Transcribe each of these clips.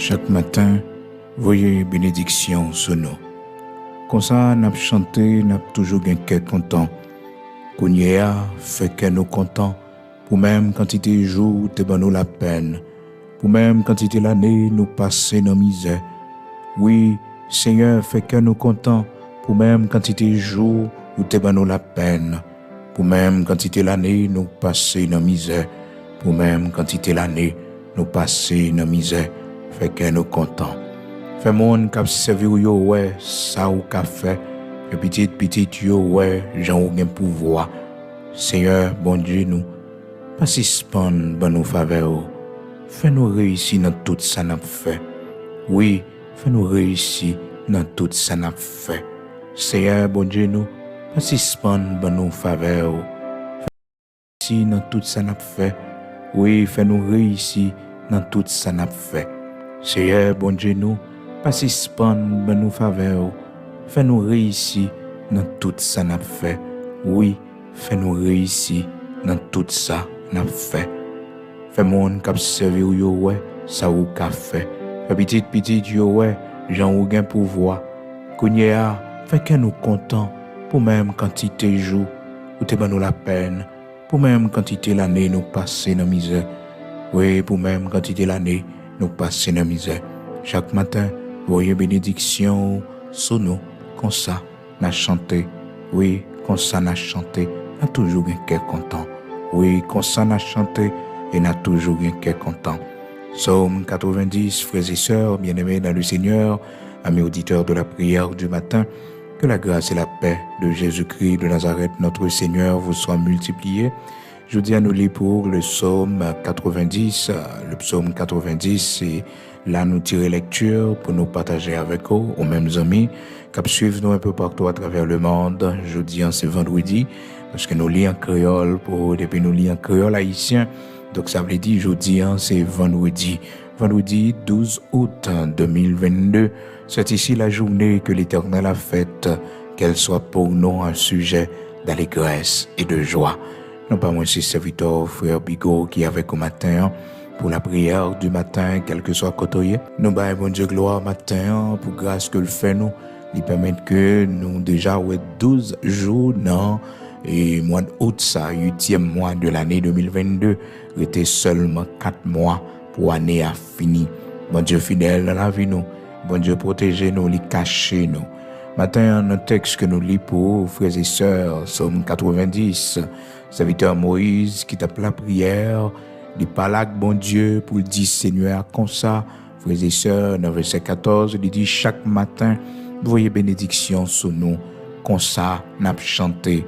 Chaque matin, voyez bénédiction sur nous. Comme ça, nous chanté, nous toujours un cœur content. Kounyea fait que nous content. Pour même quantité de jours, te ban nous la peine. Pour même quantité l'année, nous passer nos misères. Oui, Seigneur, fait que nous content. Pour même quantité de jours, où te ban nous la peine. Pour même quantité l'année, nous passer nos misères. Pour même quantité l'année, nous passer nos misères. Fait que nous content. Fait monde qui servi yo ouais, ça ou qu'a fait. Et petit yo ouais, j'en ou gen pouvoir. Seigneur, bon Dieu nous, pas suspendre dans nos faveurs. Fais-nous réussir dans tout ça n'a fait. Oui, fais-nous réussir dans tout ça n'a fait. Seigneur, bon Dieu nous, pas suspendre dans nos faveurs. Fais-nous réussir dans tout ça n'a fait. Oui, fais-nous réussir dans tout ça n'a fait. Seigneur, bon Dieu nous, pas suspendre dans nos faveurs. Fais-nous réussir dans tout ça n'a fait. Oui, fais-nous réussir dans tout ça n'a fait. Fais mon cap servir yo ouais, ça ou qu'a fait. Fais petit yo ouais, j'en ou gain pouvoir. Kounyea, fait que nous content pour même quantité jour ou te ban nous la peine. Pour même quantité l'année nous passer dans misère. Oui, pour même quantité l'année nous passer dans misère. Chaque matin, voyez bénédiction sur nous, comme ça, n'a chanté. Oui, comme ça, n'a chanté, n'a toujours un cœur content. Oui, comme ça, n'a chanté, et n'a toujours un cœur content. Psaume 90, frères et sœurs, bien-aimés dans le Seigneur, amis auditeurs de la prière du matin, que la grâce et la paix de Jésus-Christ de Nazareth, notre Seigneur, vous soient multipliées. Je dis à nous lire pour le psaume 90. Le psaume 90, c'est là nous tirer lecture pour nous partager avec vous, aux mêmes amis, qui suivent nous un peu partout à travers le monde. Je dis c'est vendredi, parce que nous lisons en créole, depuis nous lisons en créole haïtien. Donc ça veut dire, je dis c'est vendredi. Vendredi 12 août 2022. C'est ici la journée que l'Éternel a faite, qu'elle soit pour nous un sujet d'allégresse et de joie. Non pas moi, c'est serviteur frère Bigot qui est avec au matin pour la prière du matin, quel que soit côté. Nous bah bon Dieu gloire matin pour grâce que le fait nous, il permet que nous déjà 12 jours non et mois d'août ça 8e mois de l'année 2022 était seulement 4 mois pour année à fini. Bon Dieu fidèle dans la vie nous, bon Dieu protéger nous, les cacher nous. Matin, un texte que nous lisons pour frères et sœurs, Psaume 90, serviteur Moïse qui tape la prière, il parle avec bon Dieu pour dire Seigneur comme ça, frères et sœurs, dans verset 14, il dit chaque matin, voyez bénédiction sur nous, comme ça, n'a chanté,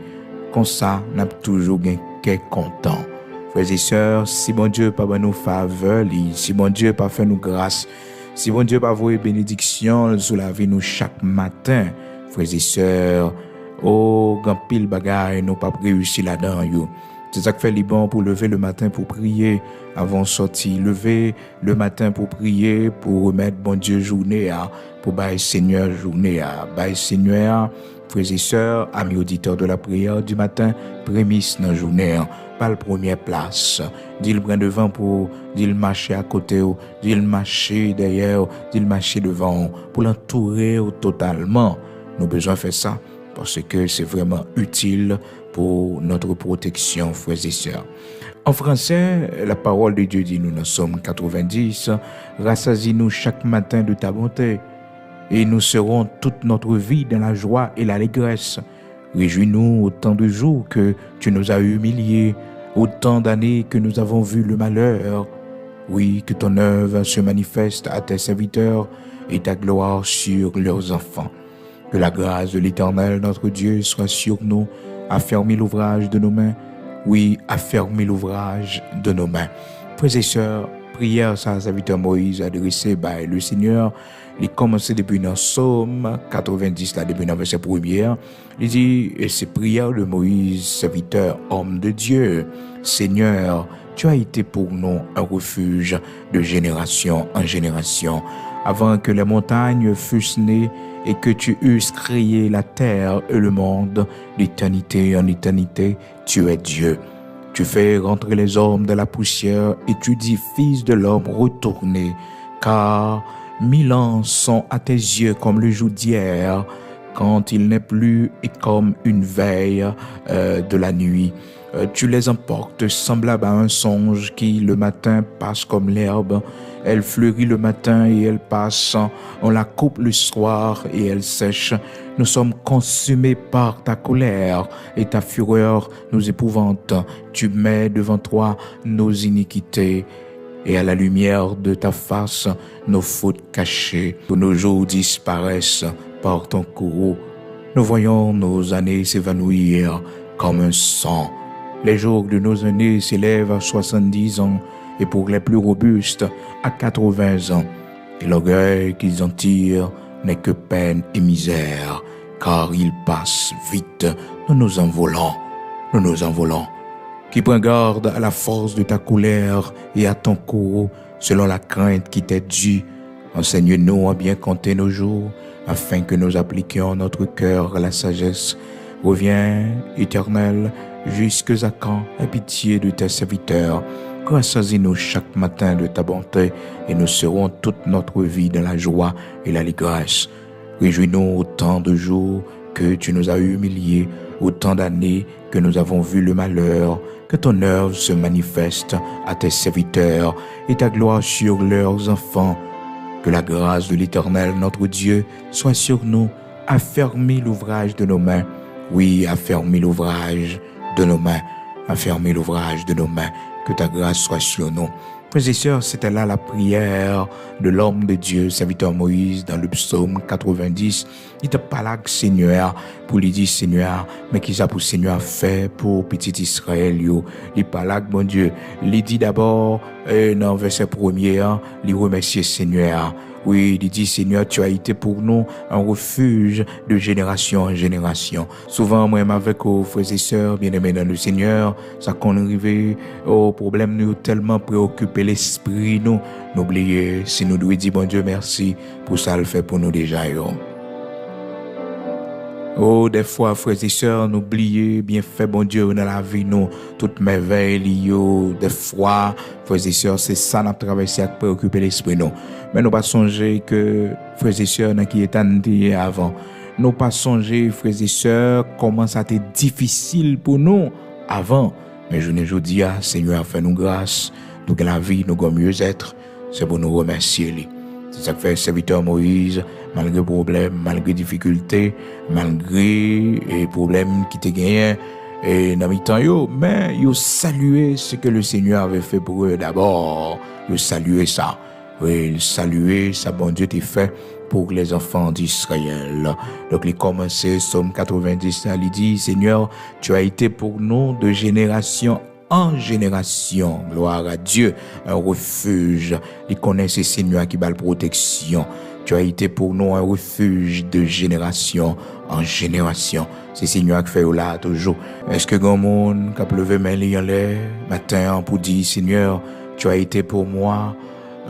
comme ça, n'a toujours un cœur content. Frères et sœurs, si bon Dieu pas nous faveur, si bon Dieu pas fait nous grâce, si bon Dieu pas voyer bénédiction sur la vie nous chaque matin, frères et sœurs, oh, grand pile bagaille, nous pas réussi là-dedans, yo. C'est ça que fait les bon pour lever le matin pour prier avant de sortir, lever le matin pour prier, pour remettre bon Dieu journée, pour bailler Seigneur journée, bailler Seigneur, frères et sœurs, amis auditeurs de la prière du matin, prémisse dans la journée, pas la première place. D'il prend devant pour d'il marcher à côté, d'il marcher derrière, d'il marcher devant, pour l'entourer totalement. Nous avons besoin de faire ça parce que c'est vraiment utile pour notre protection, frères et sœurs. En français, la parole de Dieu dit nous dans Psaume 90, rassasie-nous chaque matin de ta bonté et nous serons toute notre vie dans la joie et l'allégresse. Réjouis-nous autant de jours que tu nous as humiliés, autant d'années que nous avons vu le malheur. Oui, que ton œuvre se manifeste à tes serviteurs et ta gloire sur leurs enfants. Que la grâce de l'Éternel, notre Dieu, soit sur nous, affermis l'ouvrage de nos mains. Oui, affermis l'ouvrage de nos mains. Frères et sœurs, prière sa serviteur Moïse adressée par le Seigneur. Il commence depuis dans Psaume 90, là, depuis dans verset 1er. Il dit, et c'est prière de Moïse, serviteur, homme de Dieu. Seigneur, tu as été pour nous un refuge de génération en génération. Avant que les montagnes fussent nées et que tu eusses créé la terre et le monde, d'éternité en éternité, tu es Dieu. Tu fais rentrer les hommes de la poussière et tu dis, fils de l'homme, retournez. car 1000 ans sont à tes yeux comme le jour d'hier, quand il n'est plus et comme une veille de la nuit. Tu les emportes semblables à un songe qui le matin passe comme l'herbe. Elle fleurit le matin et elle passe. On la coupe le soir et elle sèche. Nous sommes consumés par ta colère et ta fureur nous épouvante. Tu mets devant toi nos iniquités et à la lumière de ta face nos fautes cachées. Tous nos jours disparaissent par ton courroux. Nous voyons nos années s'évanouir comme un sang. Les jours de nos années s'élèvent à 70 ans et pour les plus robustes à 80 ans. Et l'orgueil qu'ils en tirent n'est que peine et misère, car ils passent vite, nous nous envolons, nous nous envolons. Qui prend garde à la force de ta colère et à ton courroux, selon la crainte qui t'est due. Enseigne-nous à bien compter nos jours, afin que nous appliquions notre cœur à la sagesse. Reviens, Éternel, jusque à quand la pitié de tes serviteurs. Rassasie-nous chaque matin de ta bonté, et nous serons toute notre vie dans la joie et l'allégresse. Réjouis-nous autant de jours que tu nous as humiliés, autant d'années que nous avons vu le malheur. Que ton œuvre se manifeste à tes serviteurs et ta gloire sur leurs enfants. Que la grâce de l'Éternel, notre Dieu, soit sur nous. Affermis l'ouvrage de nos mains. Oui, affermis l'ouvrage de nos mains. Affermis l'ouvrage de nos mains. Que ta grâce soit sur nous. Frères et sœurs, c'était là la prière de l'homme de Dieu, serviteur Moïse, dans le psaume 90. Il te parle, Seigneur, pour lui dire, Seigneur, mais qui ça pour Seigneur fait pour petit Israël, yo. Il parle, bon Dieu. Il dit d'abord, dans le verset 1er, il remercie Seigneur. Oui, il dit, Seigneur, tu as été pour nous un refuge de génération en génération. Souvent, moi, avec vos frères et sœurs, bien-aimés dans le Seigneur, ça qu'on arrive au problème, nous tellement préoccupé l'esprit, nous oublier, si nous devons dire, bon Dieu, merci pour ça, le fait pour nous déjà, yo. Oh, des fois, frères et sœurs, n'oubliez bien fait, bon Dieu, dans la vie, nous, toutes merveilles, yo, des fois, frères et sœurs, c'est ça, nous traversé à préoccuper l'esprit, nous. Mais nous pas songer que, frères et sœurs, dans qui était avant. Nous pas songer, frères et sœurs, comment ça a été difficile pour nous avant. Mais je ne dis pas, Seigneur, fais-nous grâce, nous que la vie, nous allons mieux être, c'est pour nous remercier. C'est ça que fait le serviteur Moïse, malgré problèmes, malgré difficultés, malgré les problèmes qui te gagné et dans le temps, mais ils salué ce que le Seigneur avait fait pour eux d'abord. Ils salué ça. Oui, ils salué ça, bon Dieu t'a fait pour les enfants d'Israël. Donc, il commençait, Psaume 90, il dit, Seigneur, tu as été pour nous de génération en génération, gloire à Dieu, un refuge. Il connaît ces Seigneurs qui bat la protection. Tu as été pour nous un refuge de génération en génération. C'est Seigneur qui fait là toujours. Est-ce que grand monde qui a levé main en l'air matin pour dire, Seigneur, tu as été pour moi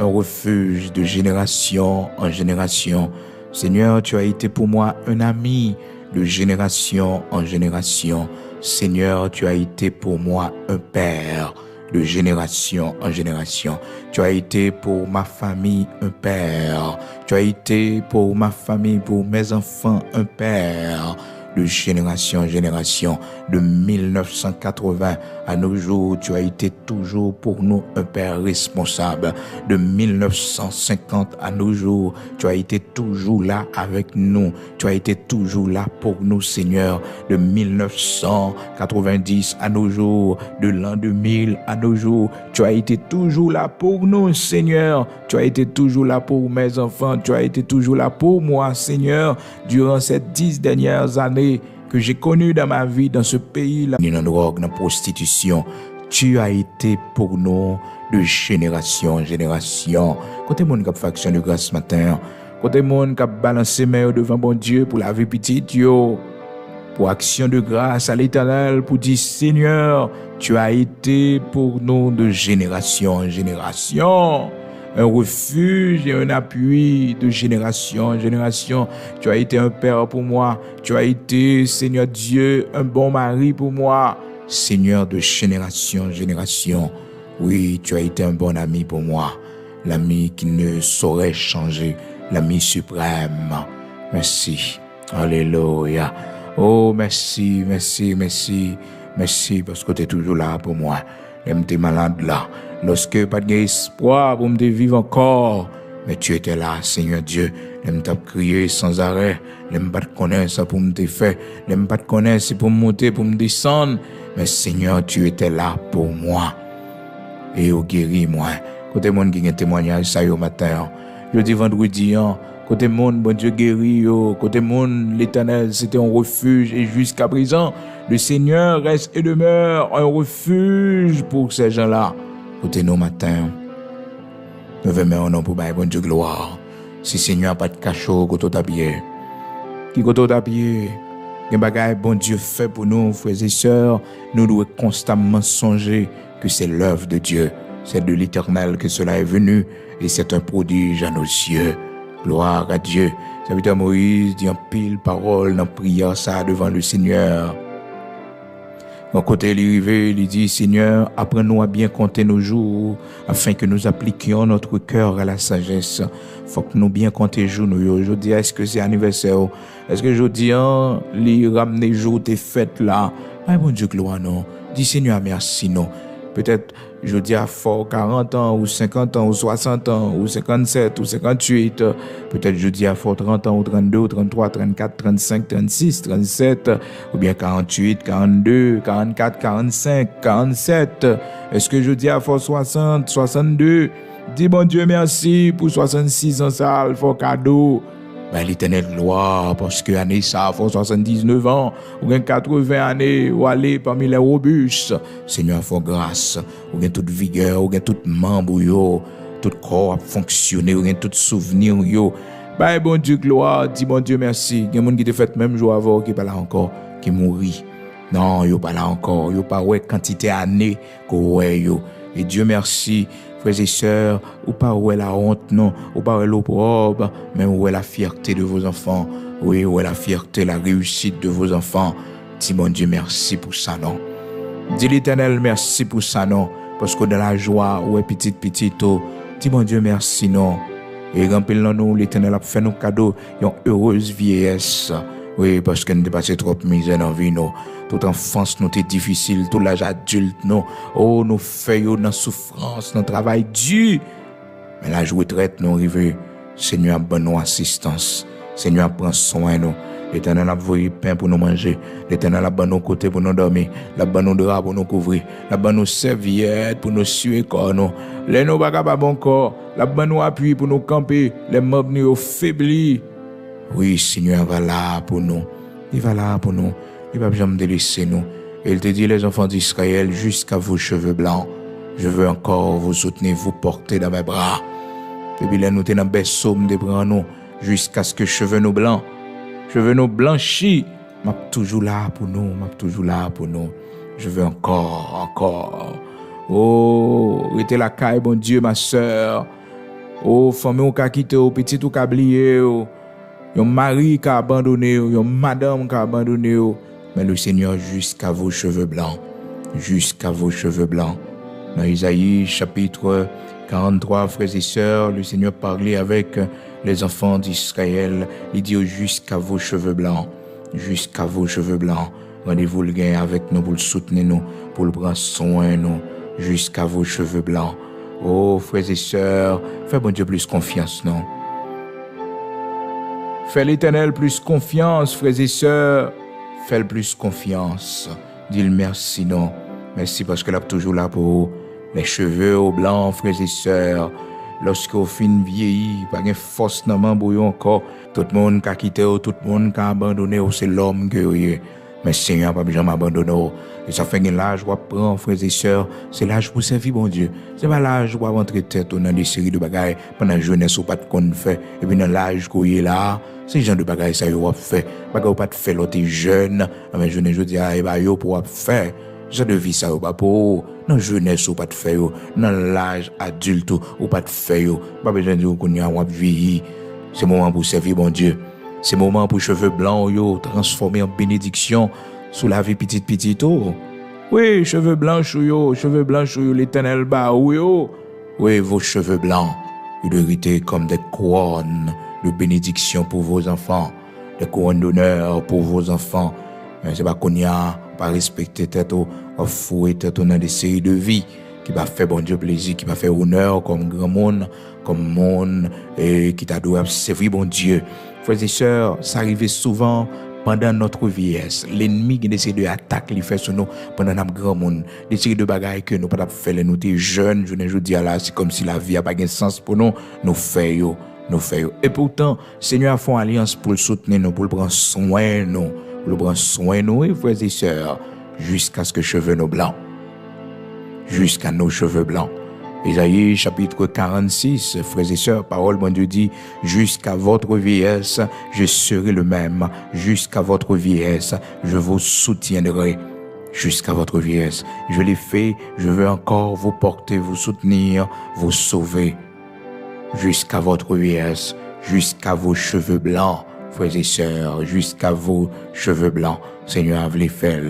un refuge de génération en génération. Seigneur, tu as été pour moi un ami de génération en génération. Seigneur, tu as été pour moi un père de génération en génération. Tu as été pour ma famille un père. Tu as été pour ma famille, pour mes enfants un père de génération en génération. De 1980 à nos jours, tu as été toujours pour nous un père responsable. De 1950 à nos jours, tu as été toujours là avec nous. Tu as été toujours là pour nous, Seigneur. De 1990 à nos jours, de l'an 2000 à nos jours, tu as été toujours là pour nous, Seigneur. Tu as été toujours là pour mes enfants. Tu as été toujours là pour moi, Seigneur, durant ces 10 dernières années que j'ai connu dans ma vie, dans ce pays-là, dans la drogue, dans la prostitution. Tu as été pour nous de génération en génération. Côté monde qui a fait action de grâce ce matin, côté monde qui a balancé main devant bon Dieu pour la vie petite, yo, pour action de grâce à l'Éternel, pour dire Seigneur, tu as été pour nous de génération en génération. Un refuge et un appui de génération en génération. Tu as été un père pour moi. Tu as été, Seigneur Dieu, un bon mari pour moi. Seigneur de génération en génération. Oui, tu as été un bon ami pour moi. l'ami qui ne saurait changer, l'ami suprême. Merci. Alléluia. Oh, merci, merci, merci, merci parce que tu es toujours là pour moi. Même t'es malade là. Lorsque pas d'espoir pour me vivre encore, mais tu étais là, Seigneur Dieu. L'aime t'as crié sans arrêt. L'aime pas te connaître ça pour me faire. L'aime pas te connaître c'est pour me monter, pour me descendre. Mais Seigneur, tu étais là pour moi. Et au guéri moi. Côté monde qui a un témoignage ça au matin. Jeudi vendredi côté monde bon Dieu guéri yo. Côté monde l'Éternel c'était un refuge et jusqu'à présent le Seigneur reste et demeure un refuge pour ces gens-là. Côté nos matins. Nous venons au nom pour bon Dieu gloire. Si Seigneur pas de cachot côté ta pied. Qui côté ta pied. Gen bagay bon Dieu fait pour nous frères et sœurs, nous devons constamment songer que c'est l'œuvre de Dieu. C'est de l'Éternel que cela est venu et c'est un prodige à nos yeux. Gloire à Dieu. Serviteur Moïse dit en pile parole dans prière ça devant le Seigneur. D'un côté, il arrivé, il dit, Seigneur, apprends-nous à bien compter nos jours, afin que nous appliquions notre cœur à la sagesse. Faut que nous bien compter jours, nous. Je dis, est-ce que c'est anniversaire? Est-ce que je dis, les ramener jours tes fêtes là? Ah, bon Dieu, gloire, non. Dis, Seigneur, merci, non. Peut-être, je dis à fort 40 ans, ou 50 ans, ou 60 ans, ou 57, ou 58. Peut-être, je dis à fort 30 ans, ou 32, ou 33, 34, 35, 36, 37, ou bien 48, 42, 44, 45, 47. Est-ce que je dis à fort 60, 62? Dis, bon Dieu, merci pour 66 ans, ça, fort cadeau. Ben, l'Éternel gloire, parce que année ça, faut 79 ans, ou bien 80 années, ou aller parmi les robustes. Seigneur, faut grâce, ou bien toute vigueur, ou bien tout membre, yo, tout corps a fonctionné, ou bien tout souvenir, yo. Ben, bon Dieu, gloire, dis bon Dieu, merci. Il y a des gens qui te fait même jour avant, qui pas là encore, qui mourit. Non, yo pas là encore, yo pas ouais quantité d'années, qu'on ouais, yo. Et Dieu merci, frères et sœurs, ou pas où est la honte, non, ou pas où est l'opprobre, mais où est la fierté de vos enfants, oui, où est la fierté, la réussite de vos enfants. Dis mon Dieu, merci pour ça, non. Dis l'Éternel, merci pour ça, non, parce que dans la joie, où est petit, oh, dis mon Dieu, merci, non. Et remplis nous, l'Éternel a fait nos cadeaux, une heureuse vieillesse. Oui, parce que nous avons passé trop de misère dans la vie, non. Toute enfance, nous était difficile, tout l'âge adulte, non. Oh, nous faisons dans la souffrance, dans le travail dur. Mais l'âge retraite, nous arrivons. Seigneur, bonne nous assistance. Seigneur, prends soin de nous. L'Éternel a envoyé pain pour nous manger. L'Éternel a bonne nous côté pour nous dormir. La bonne nous drap pour nous couvrir. La bonne nous serviette pour nous suer corps, nous. Les nous pas bon corps. La bonne nous appui pour nous camper. Les membres nous faiblis. Oui, Seigneur va là pour nous. Il va là pour nous. Il va jamais délaisser nous. Et il te dit, les enfants d'Israël, jusqu'à vos cheveux blancs, je veux encore vous soutenir, vous porter dans mes bras. Depuis là, nous sommes dans berceau, des bras nous, jusqu'à ce que cheveux nous blancs, cheveux nous blanchis, m'a toujours là pour nous, m'a toujours là pour nous. Je veux encore. Oh, restez la caille, bon Dieu, ma sœur. Oh, femme ou ka quitté, oh, petit ou ka blié, oh. Yon mari qui a abandonné, yon madame qui a abandonné, mais le Seigneur jusqu'à vos cheveux blancs, jusqu'à vos cheveux blancs. Dans Isaïe chapitre 43, frères et sœurs, le Seigneur parlait avec les enfants d'Israël. Il dit jusqu'à vos cheveux blancs, jusqu'à vos cheveux blancs. Rendez-vous le gain avec nous pour le soutenir nous, pour le prendre soin nous, jusqu'à vos cheveux blancs. Oh, frères et sœurs, fais bon Dieu plus confiance, non? Fais l'Éternel plus confiance, frères et sœurs. Fais-le plus confiance. Dis-le merci, non. Merci parce qu'elle est toujours là pour vous. Les cheveux au blanc, frères et sœurs. Lorsque vous fin vieilli, pas de force dans le bouillon encore. Tout le monde qui a quitté, tout le monde qui a abandonné, c'est l'homme que vous êtes. Mais Seigneur n'a pas jamais abandonné. Et ça fait que l'âge où prend, frères et sœurs, c'est l'âge pour servir bon Dieu. C'est pas l'âge où rentrer tête dans des séries de bagailles pendant la jeunesse ou pas de qu'on fait. Et puis dans l'âge où il est là, c'est genre de bagailles ça vous fait. Bagaille pas de faire l'autre jeune, mais jeune je dis ah bah yo pour faire. Ça de vie ça ou pas pour dans jeunesse ou pas de faire dans l'âge adulte ou pas de faire. Pas besoin de qu'on y a vieilli. C'est moment pour servir bon Dieu. C'est moment pour cheveux blancs yo transformer en bénédiction sous la vie petite oh. Oui, cheveux blancs yo, l'Éternel ba yo. Oui, vos cheveux blancs. Il doit hériter comme des couronnes de bénédiction pour vos enfants, des couronnes d'honneur pour vos enfants. Mais c'est pas qu'on y a pas respecté tête ou fouet tête dans des séries de vie qui va faire bon Dieu plaisir, qui va faire honneur comme grand monde, comme monde et qui t'a doit servir bon Dieu. Frères et sœurs, ça arrivait souvent pendant notre vieillesse. L'ennemi qui essaie de attaquer les fait sur nous pendant notre grand monde. Des séries de bagailles que nous pas faire nous t'es jeunes, je dis là, c'est comme si la vie a pas de sens pour nous, nous faisons. Et pourtant, Seigneur a fait une alliance pour le soutenir nous, pour le prendre soin de nous, pour le prendre soin de nous, frères et sœurs, jusqu'à ce que cheveux nos blancs. Jusqu'à nos cheveux blancs. Isaïe chapitre 46, frères et sœurs, parole, bon Dieu dit, jusqu'à votre vieillesse, je serai le même. Jusqu'à votre vieillesse, je vous soutiendrai. Jusqu'à votre vieillesse. Je l'ai fait, je veux encore vous porter, vous soutenir, vous sauver. Jusqu'à votre vieillesse, jusqu'à vos cheveux blancs, frères et sœurs, jusqu'à vos cheveux blancs. Seigneur, vous les fait,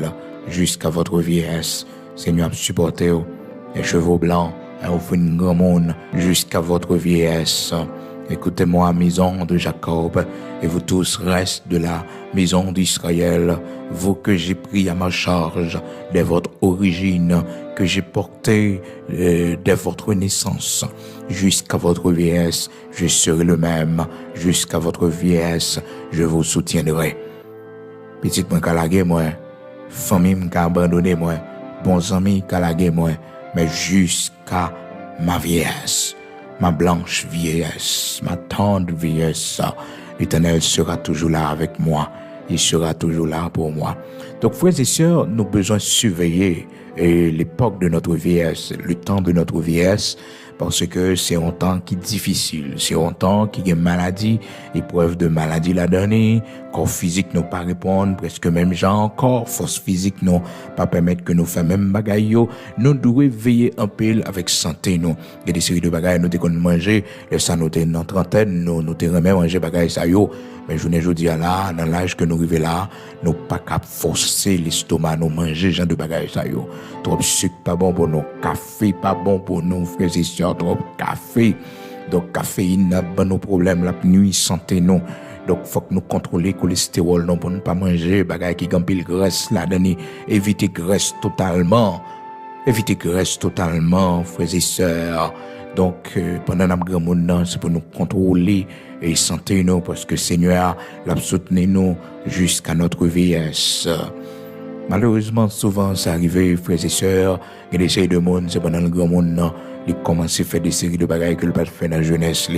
jusqu'à votre vieillesse. Seigneur, supportez les cheveux blancs, et vous faites un grand monde jusqu'à votre vieillesse. Écoutez-moi, maison de Jacob, et vous tous restes de la maison d'Israël, vous que j'ai pris à ma charge de votre origine, que j'ai porté de votre naissance, jusqu'à votre vieillesse, je serai le même, jusqu'à votre vieillesse, je vous soutiendrai. Petite moi calagé moi, famille m'a abandonné moi, bons amis calagé moi, mais jusqu'à ma vieillesse. Ma blanche vieillesse, ma tendre vieillesse, l'Éternel sera toujours là avec moi. Il sera toujours là pour moi. Donc, frères et sœurs, nous avons besoin de surveiller l'époque de notre vieillesse, le temps de notre vieillesse, parce que c'est un temps qui est difficile, c'est un temps qui est maladie, épreuve de maladie la dernière, corps physique nous pas répondre, presque même genre, corps, force physique nous pas permettre que nous fassions même bagaille, nous devons veiller un peu avec santé nous. Il y a des séries de bagailles nous devons manger, et ça nous dans trentaine, nous devons même manger bagaille ça yo. Mais je ne dis là, dans l'âge que nous arrivons là, nous pas qu'à forcer l'estomac, nous manger genre de bagaille ça yo. Trop sucre pas bon pour nous, café pas bon pour nous, frères et sœurs, trop café. Donc caféine n'a pas nos problèmes, la nuit santé nous. Donc faut que nous contrôler le cholestérol non pour ne pas manger bagaille qui gampille graisse là dedans, éviter graisse totalement. Éviter graisse totalement, frères et sœurs. Donc pendant notre grand monde c'est pour nous contrôler et santé nous parce que Seigneur l'a soutenu nous jusqu'à notre vieillesse. Malheureusement, souvent, ça arrive, frères et sœurs, il y a des séries de monde, c'est pendant le grand monde, ils commencent à faire des séries de bagailles que le pas fait dans la jeunesse.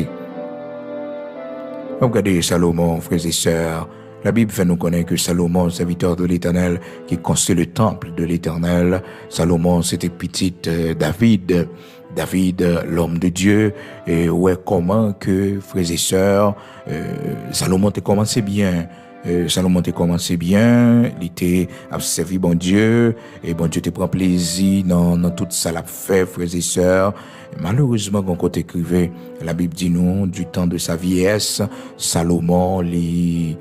Regardez Salomon, frères et sœurs, la Bible fait nous connaître que Salomon, serviteur de l'Éternel, qui construit le temple de l'Éternel. Salomon, c'était petit David. David, l'homme de Dieu, et ouais, comment que, frères et sœurs, Salomon a commencé bien. Salomon a commencé bien, il était à servir bon Dieu, et bon Dieu te prend plaisir dans tout ça l'a fait, frères et sœurs. Malheureusement, quand on écrivait, la Bible dit nous, du temps de sa vieillesse, Salomon, il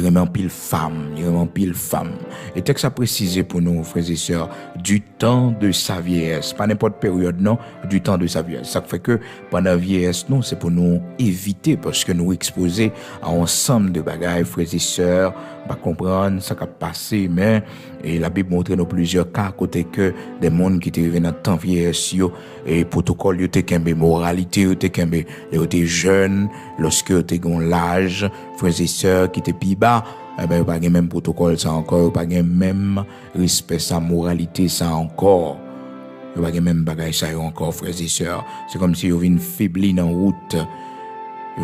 remet en pile femme. Et texte a précisé pour nous, frères et sœurs, du temps de sa vieillesse. Pas n'importe période, non, du temps de sa vieillesse. Ça fait que pendant la vieillesse, non, c'est pour nous éviter, parce que nous exposer à un ensemble de bagailles, frères et sœurs, pas comprendre ça qui a passé, mais, et la Bible montre nous plusieurs cas, à côté que des mondes qui étaient arrivés dans le temps vieillesse, et protocole, yote kembe moralité, yote kembe, yote jeune, lorsque yote gon l'âge, frères et sœurs, qui étaient plus bas, eh ben, pas même protocole, ça encore, pas même respect, ça, moralité, ça encore. Pas même bagage, ça encore, frères et sœurs. C'est comme si vous une faibli dans route.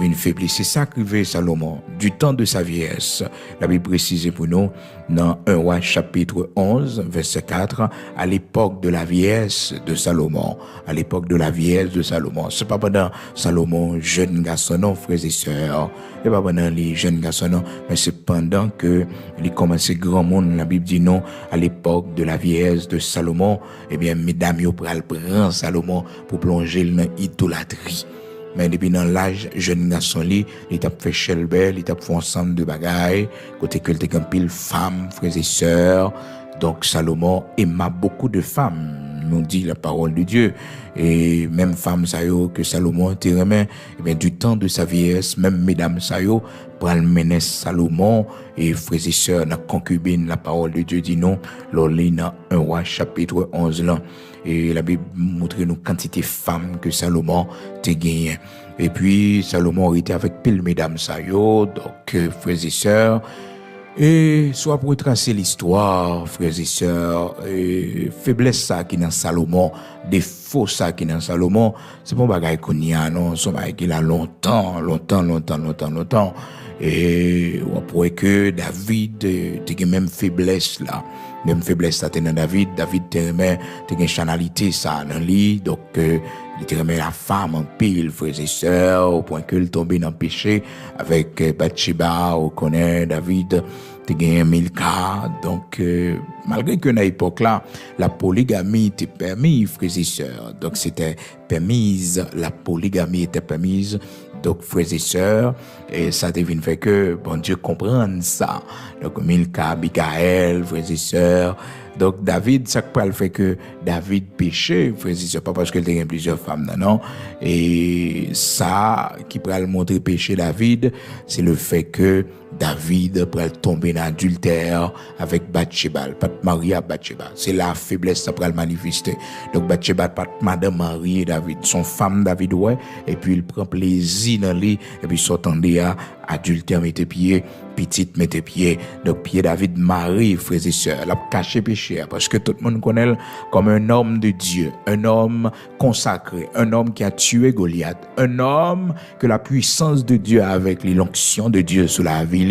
Une faiblesse. C'est ça qu'arrivait Salomon du temps de sa vieillesse. La Bible précise pour nous dans 1 Roi chapitre 11 verset 4 à l'époque de la vieillesse de Salomon. À l'époque de la vieillesse de Salomon. C'est pas pendant Salomon jeune garçon non frères et sœurs. C'est pas pendant les jeunes garçons non, mais c'est pendant que il commençait grand monde. La Bible dit non à l'époque de la vieillesse de Salomon. Eh bien mesdames yo pral prend Salomon pour plonger dans l'idolâtrie. Mais depuis dans l'âge jeune garçon li, il t'a fait chelbel, il t'a fait ensemble de bagailles, côté que il t'a pile femmes, frères et sœurs. Donc Salomon aima beaucoup de femmes, nous dit la parole de Dieu. Et même femme ça yo que Salomon te remet, eh bien du temps de sa vieillesse, même mesdames ça yo pral mener Salomon et frères et sœurs dans concubine, la parole de Dieu dit non, l'oli dans 1 roi chapitre 11 là. Et la Bible montre nous quantité de femmes que Salomon te gagné. Et puis Salomon était avec pile mesdames ça yo, donc frères et sœurs. Et soit pour retracer l'histoire, frères et sœurs, faiblesse ça qui dans Salomon, défaut ça qui dans Salomon, c'est pas un bagage qu'on y a, non, c'est un bagage qui a longtemps. Et on pourrait que David, t'es même faiblesse là. Même faiblesse ça t'es dans David t'es une chanalité ça dans lui, donc il te remet la femme en pile, frères et sœurs, au point que le tombé dans le péché avec Bathsheba, on connaît David, te gagné Milka, donc malgré que dans l'époque là, la polygamie était permise, frères et sœurs, donc c'était permise, la polygamie était permise, donc frères et sœurs, et ça devine fait que bon Dieu comprenne ça, donc Milka, Michael, frères et sœurs. Donc David, ça peut le fait que David péchait, frères et sœurs, pas parce qu'il y a plusieurs femmes, non. Et ça, qui peut le montrer péché David, c'est le fait que David peut tomber dans l'adultère avec Bathsheba, pas de marier à Bathsheba. C'est la faiblesse ça peut le manifester. Donc Bathsheba pas de madame mariée David, son femme David ouais, et puis il prend plaisir dans lui, et puis s'entendait à adultère mette pied, petite mette pied. Donc pied David Marie, frères et sœurs, l'a caché péché parce que tout le monde connaît comme un homme de Dieu, un homme consacré, un homme qui a tué Goliath, un homme que la puissance de Dieu avec l'onction de Dieu sous la vie,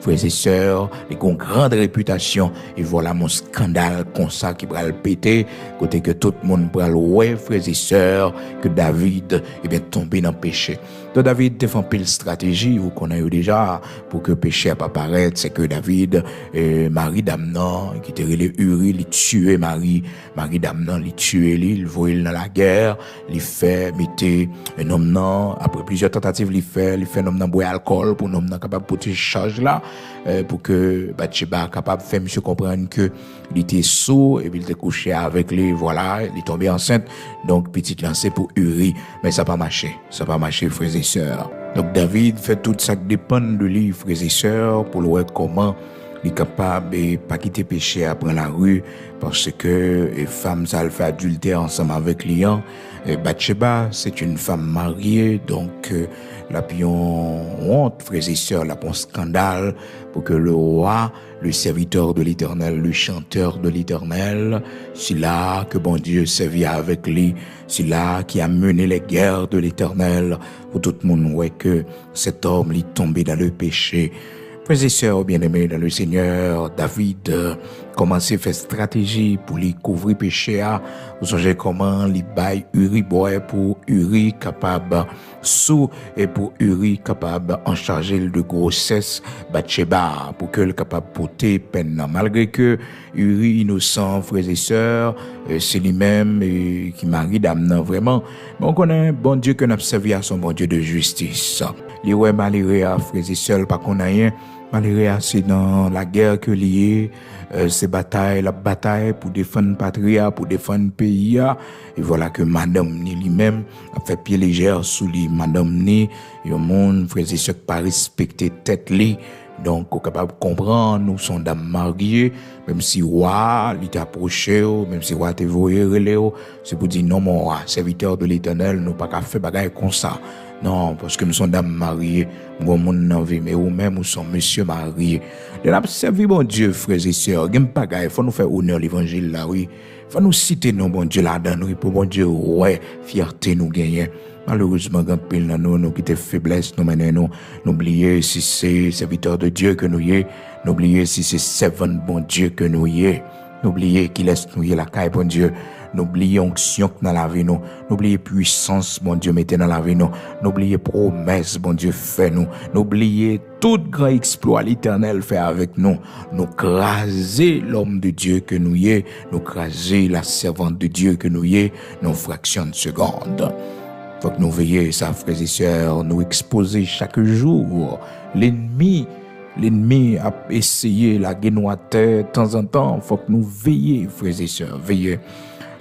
frères et sœurs, les ont grande réputation. Et voilà mon scandale comme ça qui va le péter, côté que tout le monde va le ouais, frères et sœurs, que David est bien tombé dans le péché. Donc David défend pile stratégie ou qu'on a eu déjà pour que le péché n'a pas apparaître, c'est que David Marie d'Amnon qui était relé Uri, il tuait Marie d'Amnon, il tuait lui, il voyait dans la guerre, il fait mettait un homme non après plusieurs tentatives il fait un homme non boire alcool pour un homme non capable porter charge là pour que Bathsheba capable faire monsieur comprendre que il était sourd et puis il était couché avec lui, voilà, il est tombé enceinte, donc petite lancée pour Uri, mais ça pas marché frères et sœurs. Donc David fait tout ça qui dépend de lui, frères et sœurs, pour le voir comment il est capable de pas quitter péché après la rue, parce que les femmes ça le fait adultère ensemble avec Lian. Bathsheba, c'est une femme mariée, donc la pion honte, frères et sœurs, la pon scandale pour que le roi, le serviteur de l'Éternel, le chanteur de l'Éternel, c'est là que bon Dieu servit avec lui, c'est là qui a mené les guerres de l'Éternel, pour tout le monde voit que cet homme est tombé dans le péché. Frères et sœurs bien-aimés dans le Seigneur, David commençait à faire stratégie pour lui couvrir péché. Vous songez comment il baille Uri boy pour Uri capable sous et pour Uri capable en charger de grossesse Bathsheba pour que le capable porter peine. Malgré que Uri innocent, frères et sœurs, c'est lui-même qui marie d'Amnon vraiment. Mais on connaît bon Dieu que nous servi à son bon Dieu de justice. Les ouais malheureux frères et sœurs pas qu'on a rien. Malheureux c'est dans la guerre que lié ces batailles, la bataille pour défendre patria, pour défendre pays. Et voilà que madame ni lui-même a fait pied légère sous lui. Madame ni, yon monde frères et sœurs pas respecter tête li. Donc, on est capable de comprendre, nous sommes dames mariées, même si roi, il t'a approché, même si roi t'a voyé, c'est pour dire non, mon roi, serviteur de l'Éternel, nous pas qu'à faire bagaille comme ça. Non, parce que nous sommes dames mariées, nous sommes vie, mais nous-mêmes, nous sommes monsieur mariés. De la servir bon Dieu, frères et sœurs, il faut nous faire honneur l'évangile là, oui. Faut nous citer nos bon Dieu là-dedans, oui, pour bon Dieu, ouais, fierté nous gagner. Malheureusement, quand pile dans nous qui te faiblesse, nous menons nous, n'oubliez si c'est serviteur de Dieu que nous y est, n'oubliez si c'est servant bon Dieu que nous y est, n'oubliez qu'il laisse nous y la caille bon Dieu, n'oubliez onction dans la vie nous, n'oubliez puissance bon Dieu mettez dans la vie nous, n'oubliez promesse bon Dieu fait nous, n'oubliez tout grand exploit l'Éternel fait avec nous, nous craser l'homme de Dieu que nous y est, nous craser la servante de Dieu que nous y est, nos fractions de seconde. Faut que nous veillions, ça, frères et sœurs, nous exposer chaque jour. L'ennemi a essayé la guénoiter de temps en temps. Faut que nous veillions, frères et sœurs, veillez.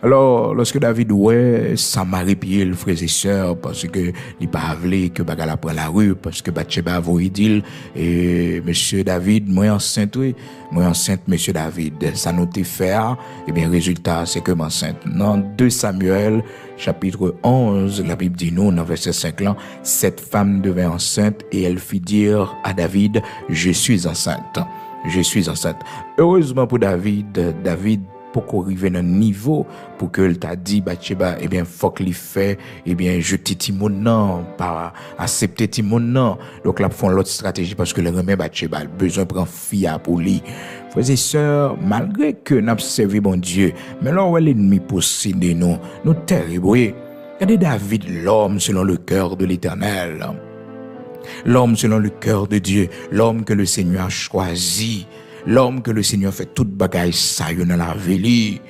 Alors, lorsque David ouais, ça m'a répié le frères et sœurs, parce que il pas voulu que Bagala prenne la rue, parce que Bathsheba voulait dire, et monsieur David, moi enceinte, oui, moi enceinte, monsieur David, ça nous t'est fait, et bien, résultat, c'est que m'enceinte. Dans 2 Samuel, chapitre 11, la Bible dit nous, dans verset 5 là, cette femme devint enceinte, et elle fit dire à David, je suis enceinte. Je suis enceinte. Heureusement pour David pour qu'on arrive à un niveau pour que il t'a dit Bathsheba eh bien faut qu'il fait eh bien jeter Timon non pas accepter Timon non donc là font l'autre stratégie parce que le remet Bathsheba besoin prend fille pour lui frères et sœurs malgré que n'a servi bon Dieu mais là où l'ennemi possède nous terrible oui regardez David l'homme selon le cœur de l'Éternel l'homme selon le cœur de Dieu l'homme que le Seigneur a choisi l'homme que le Seigneur fait toute bagaille ça dans la vie.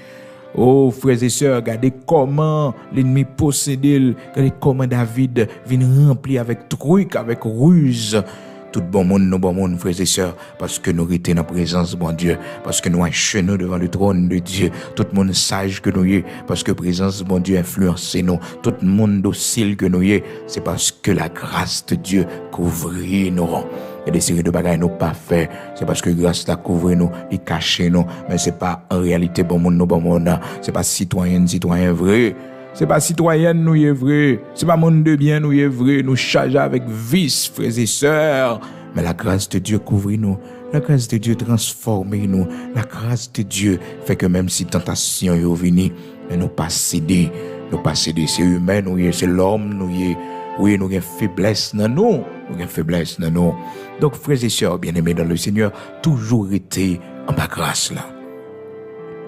Oh, frères et sœurs, regardez comment l'ennemi possède, regardez comment David vient rempli avec trucs, avec ruse. Tout bon monde, frères et sœurs, parce que nous étions dans la présence de bon Dieu, parce que nous achenons devant le trône de Dieu. Tout le monde sage que nous y est, parce que la présence de bon Dieu influence nous. Tout le monde docile que nous y est, c'est parce que la grâce de Dieu couvre nos rangs. Il y a des séries de bagages nous pas fait. C'est parce que grâce la couvre nous, il cache nous. Mais c'est pas en réalité bon monde. C'est pas citoyen vrai. C'est pas citoyenne nous est vrai. C'est pas monde de bien nous est vrai. Nous charge avec vice, frères et sœurs. Mais la grâce de Dieu couvre nous. La grâce de Dieu transforme nous. La grâce de Dieu fait que même si tentation est venue, nous pas céder. Nous pas céder. C'est humain nous est, c'est l'homme nous est. Oui, nous avons faiblesse dans nous. Nous avons faiblesse dans nous. Donc, frères et sœurs, bien-aimés dans le Seigneur, toujours été en bas grâce là.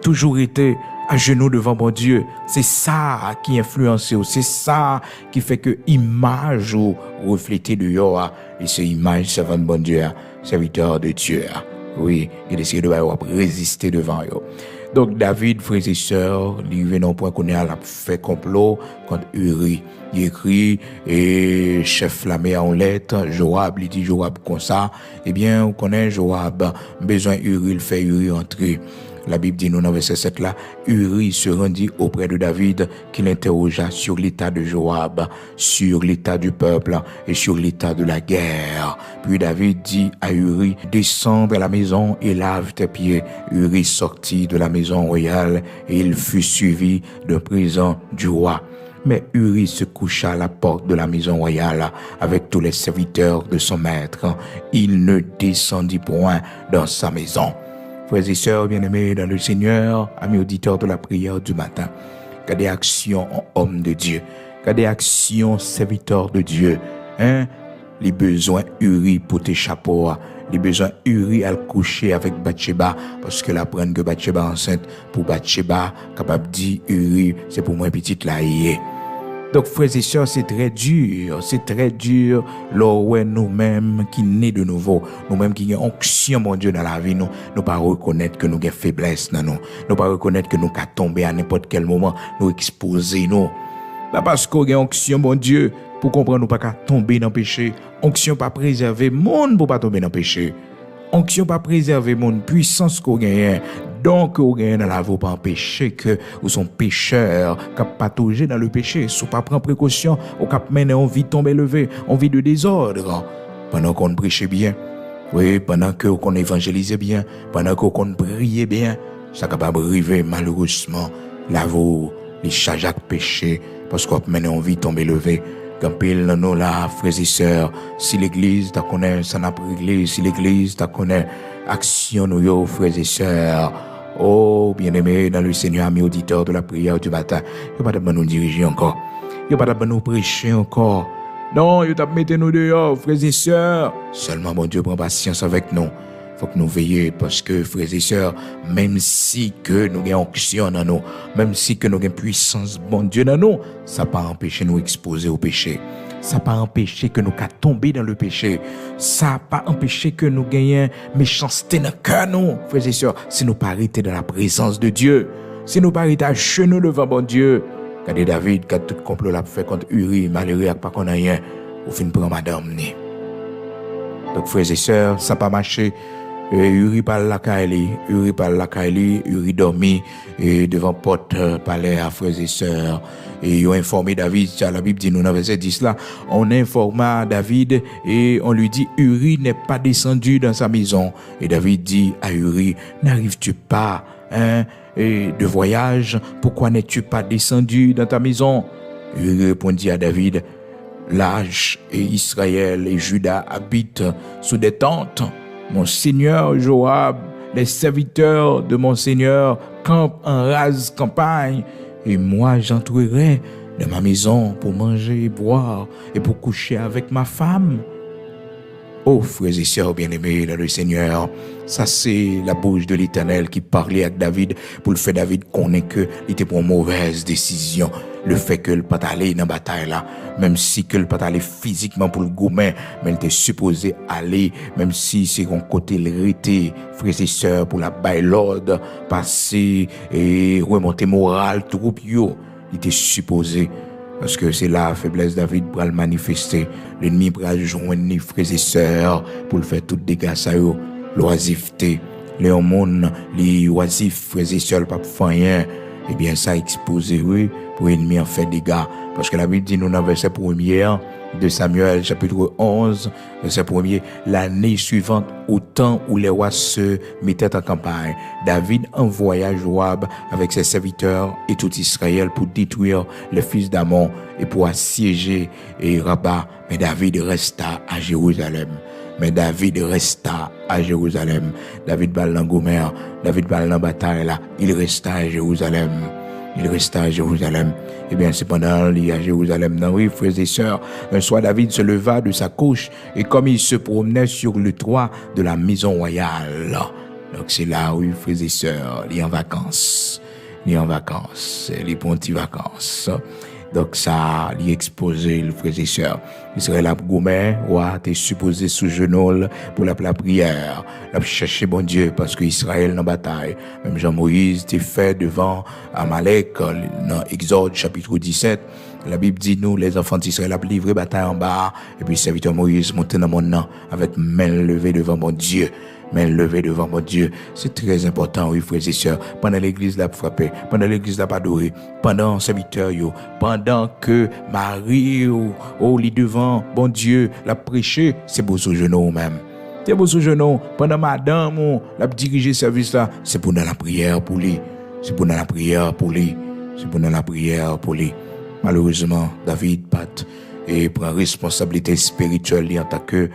Toujours été à genoux devant mon Dieu. C'est ça qui influence, c'est ça qui fait que image ou reflété de Yoa, et c'est image servant de bon Dieu, serviteur de Dieu. Oui, il essaie de résister devant eux. Donc David, frères et sœurs, il vient au point qu'on est à la fait complot contre Uri. Il écrit, et chef flammé en lettres, Joab, il dit Joab comme ça. Eh bien, on connaît Joab, besoin Uri, il fait Uri entrer. La Bible dit nous dans verset 7 là, Uri se rendit auprès de David qui l'interrogea sur l'état de Joab, sur l'état du peuple et sur l'état de la guerre. Puis David dit à Uri, descends à la maison et lave tes pieds. Uri sortit de la maison royale et il fut suivi de prison du roi. Mais Uri se coucha à la porte de la maison royale avec tous les serviteurs de son maître. Il ne descendit point dans sa maison. Frères et sœurs bien-aimés dans le Seigneur, amis auditeurs de la prière du matin, qu'a des actions en homme de Dieu, qu'a des actions serviteurs de Dieu, les besoins Uri pour tes chapeaux, les besoins Uri à le coucher avec Bathsheba, parce que la prenne que Bathsheba enceinte, pour Bathsheba, capable de dire Uri, c'est pour moi petite là, Donc, frères et sœurs, c'est très dur, là où nous-mêmes qui nés de nouveau, nous-mêmes qui avons onction, mon Dieu, dans la vie, nous pas reconnaître que nous avons faiblesse dans nous pas reconnaître que nous pouvons tomber à n'importe quel moment, nous exposer, nous. Pas parce qu'on a onction, mon Dieu, pour comprendre nous pas qu'à tomber dans le péché. Onction pas préserver monde pour pas tomber dans le péché. Onction pas préserver mon puissance qu'on gagne. Donc, vous gagnez dans la vie, pas empêcher que vous sont pécheurs, qui patauger dans le péché. Si vous pas prendre précaution, vous cap mener en vie tomber levé, en vie de désordre. Pendant qu'on prêche bien, oui, pendant que qu'on évangélise bien, pendant que qu'on prie bien, ça capable arriver malheureusement, là vous, les charges à péché, parce qu'on mener en vie tomber levé. Quand pile nous là, frères et sœurs, si l'église t'a connaît, ça n'a pas réglé, si l'église t'a connaît, action nous yo, frères et sœurs. Oh, bien-aimés dans le Seigneur, amis auditeurs de la prière du matin, il n'y a pas de nous diriger encore. Il n'y a pas de nous prêcher encore. Non, il n'y a pas de nous dehors, frères et sœurs. Seulement, mon Dieu, prend patience avec nous. Faut que nous veillions parce que, frères et sœurs, même si que nous avons onction dans nous, même si que nous avons puissance, bon Dieu dans nous, ça n'a pas empêché de nous exposer au péché. Ça n'a pas empêché que nous tombions dans le péché. Ça n'a pas empêché que nous gagnions méchanceté dans le cœur, nous, frères et sœurs, si nous pas arrêter dans la présence de Dieu. Si nous pas arrêter à genoux devant bon Dieu. Regardez David, quand tout complot l'a fait contre Uri, malheureux, pas qu'on a rien, au fin prend madame. Donc, frères et sœurs, ça n'a pas marché. Uri parle la Kaili, Uri dormi devant porte palais à frères et sœurs. Et ils ont informé David, la Bible dit nous dans verset 10 là, on informa David et on lui dit Uri n'est pas descendu dans sa maison. Et David dit à Uri, n'arrives-tu pas de voyage, pourquoi n'es-tu pas descendu dans ta maison? Uri répondit à David, l'âge et Israël et Juda habitent sous des tentes. Mon seigneur Joab, les serviteurs de mon seigneur campent en rase campagne, et moi j'entrerai dans ma maison pour manger et boire et pour coucher avec ma femme. Oh, frères et sœurs bien-aimés dans le Seigneur, ça c'est la bouche de l'Éternel qui parlait avec David pour le faire David connaître que il était pour une mauvaise décision. Le fait que le pas aller dans la bataille là, même si que le pas aller physiquement pour le goumen, mais il était supposé aller, même si c'est un côté l'hérité, frères et sœurs, pour la baille l'ordre, passer et remonter moral, troupe yo, il était supposé. Parce que c'est là, faiblesse David pour le manifester. L'ennemi pour joindre frères et sœurs pour le faire tout dégâts ça yo, l'oisiveté. Les hommes, les oisifs, frères et sœurs, pas faire rien. Eh bien, ça exposé, oui, pour l'ennemi en fait dégâts. Parce que la Bible dit, nous, dans verset 1er de Samuel, chapitre 11, verset 1er, l'année suivante, au temps où les rois se mettaient en campagne, David envoya Joab avec ses serviteurs et tout Israël pour détruire les fils d'Amon et pour assiéger Rabat. Mais David resta à Jérusalem. David bal dans Gomer, David bal dans bataille là, il resta à Jérusalem. Eh bien, cependant, il y a Jérusalem, non, oui, frères et sœurs. Un soir, David se leva de sa couche et comme il se promenait sur le toit de la maison royale. Donc, c'est là, oui, frères et sœurs, il est en vacances, les petites vacances. Donc, ça, il est exposé, le frères et sœurs. Israël a gourmet, ouais, t'es supposé sous genou pour la prière. La chercher bon Dieu, parce que Israël dans bataille. Même Jean-Moïse t'es fait devant Amalek, dans Exode, chapitre 17. La Bible dit, nous, les enfants d'Israël, a livré bataille en bas. Et puis, serviteur Moïse monté dans mon nom, avec main levée devant mon Dieu. C'est très important, oui, frères et sœurs. Pendant l'église là pour frapper, pendant l'église là pour adorer, pendant serviteur yo, pendant que Marie lit devant bon Dieu l'a prêché, c'est beau sous genou même. C'est beau sous genou. Pendant madame l'a dirigé service là, c'est pour dans la prière pour lui. Malheureusement, David Pat et prend responsabilité spirituelle en tant que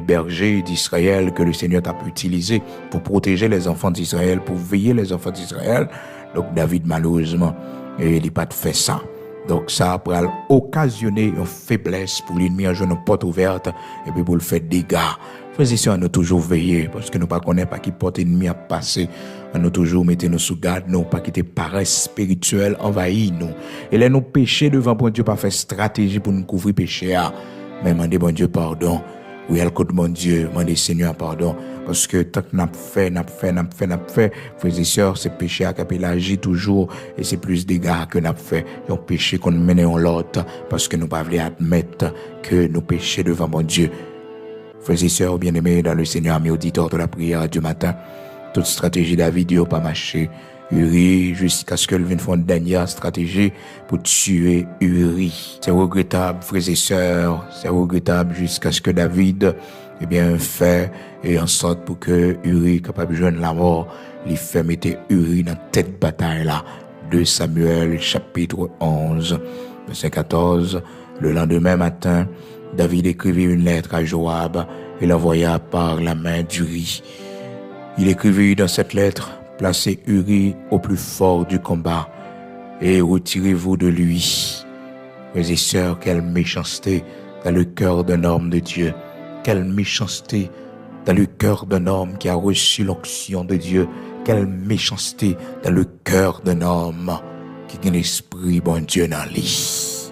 berger d'Israël que le Seigneur t'a pu utiliser pour protéger les enfants d'Israël, pour veiller les enfants d'Israël. Donc David malheureusement il n'a pas fait ça. Donc ça pourrait occasionner une faiblesse pour l'ennemi en jouant une porte ouverte et puis pour le faire dégâts. Frères et sœurs, nous toujours veiller parce que nous ne connaissons pas qui porte ennemi à passer. Nous toujours mettons nous sous garde, nous pas quitter paresse spirituelle envahir nous. Et là nous pécher devant bon Dieu pas faire stratégie pour nous couvrir péché mais demander bon Dieu pardon. Oui, elle côté mon Dieu, demander Seigneur pardon parce que tant que n'a fait, frères et sœurs, c'est péché qui a agir toujours et c'est plus dégâts que n'a fait. Un péché qu'on mène en l'autre parce que nous pas voulons admettre que nous péchons devant mon Dieu. Frères et sœurs bien-aimés dans le Seigneur, mes auditeurs de la prière du matin, toute stratégie David n'a pas marché. Uri, jusqu'à ce que le vienne faire une dernière stratégie pour tuer Uri. C'est regrettable, frères et sœurs, jusqu'à ce que David, fait en sorte pour que Uri, capable de joindre la mort, il fait mettre Uri dans cette bataille là. 2 Samuel, chapitre 11, verset 14. Le lendemain matin, David écrivit une lettre à Joab et l'envoya par la main d'Uri. Il écrivit dans cette lettre, placez Uri au plus fort du combat et retirez-vous de lui. Frères et sœurs, quelle méchanceté dans le cœur d'un homme de Dieu. Quelle méchanceté dans le cœur d'un homme qui a reçu l'onction de Dieu. Quelle méchanceté dans le cœur d'un homme qui a l'esprit bon Dieu dans lui.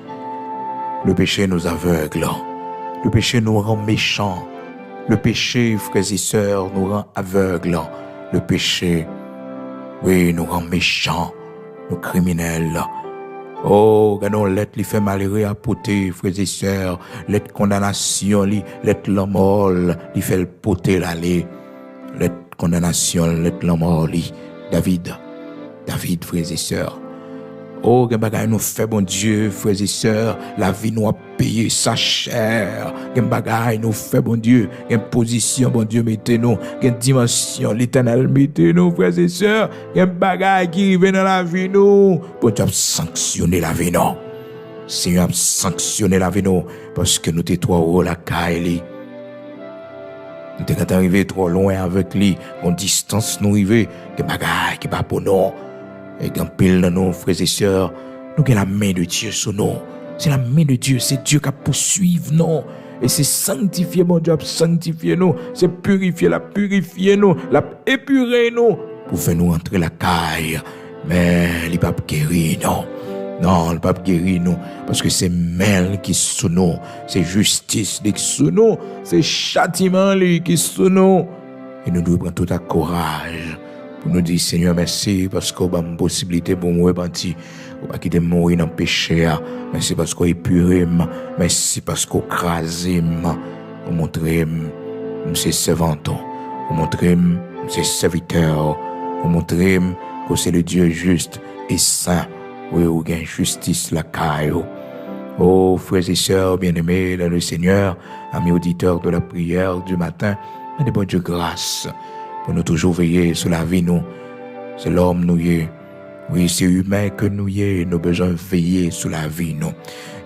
Le péché nous aveugle. Le péché nous rend méchants. Le péché, frères et sœurs, nous rend aveugles. Le péché, oui, nous rend méchants, nous criminels. Oh, regardons, l'être li fait malheureux à poter, frères et sœurs. L'être condamnation, l'être la mort, li fait le poter l'aller. Let condamnation, let la mort li. David, frères et sœurs. Oh, gen bagay nous fait, bon Dieu, frères et sœurs, la vie nous a payé sa chair. Gen bagay nous fait, bon Dieu, gen position, bon Dieu, mettez-nous, gen dimension, l'éternel, mettez-nous, frères et sœurs, gen bagay qui arrive dans la vie nous. Bon Dieu a sanctionné la vie nous. Seigneur a sanctionné la vie nous, parce que nous t'es trop haut la caille. Nous t'es arrivé trop loin avec lui, en distance nous arrivé, gen bagay qui pas pour nous. Et quand pile dans nos frères et sœurs, nous avons la main de Dieu sur nous. C'est la main de Dieu, c'est Dieu qui a poursuivi nous. Et c'est sanctifier, mon Dieu, sanctifier nous. C'est purifier, nous, la épurer nous. Pour faire nous entrer la caille. Mais il ne peut pas guérir, non. Non, il ne peut pas guérir nous. Parce que c'est main qui est sous nous. C'est justice qui est sous nous. C'est châtiment qui est sous nous. Et nous devons prendre tout à courage. Pour nous dire, Seigneur, merci parce qu'on a une possibilité pour nous repentir. On va quitter mourir dans le péché. Merci parce qu'on est épuré. Merci parce qu'on crase. On montre que c'est servant. On montre que c'est serviteur. On montre que c'est le Dieu juste et saint. Oui, où il y a justice la caille. Oh, frères et sœurs bien-aimés dans le Seigneur, amis auditeurs de la prière du matin, de bon Dieu grâce. Pour nous toujours veiller sur la vie, nous. C'est l'homme, nous y est. Oui, c'est humain que nous y est. Nous avons besoin de veiller sur la vie, nous.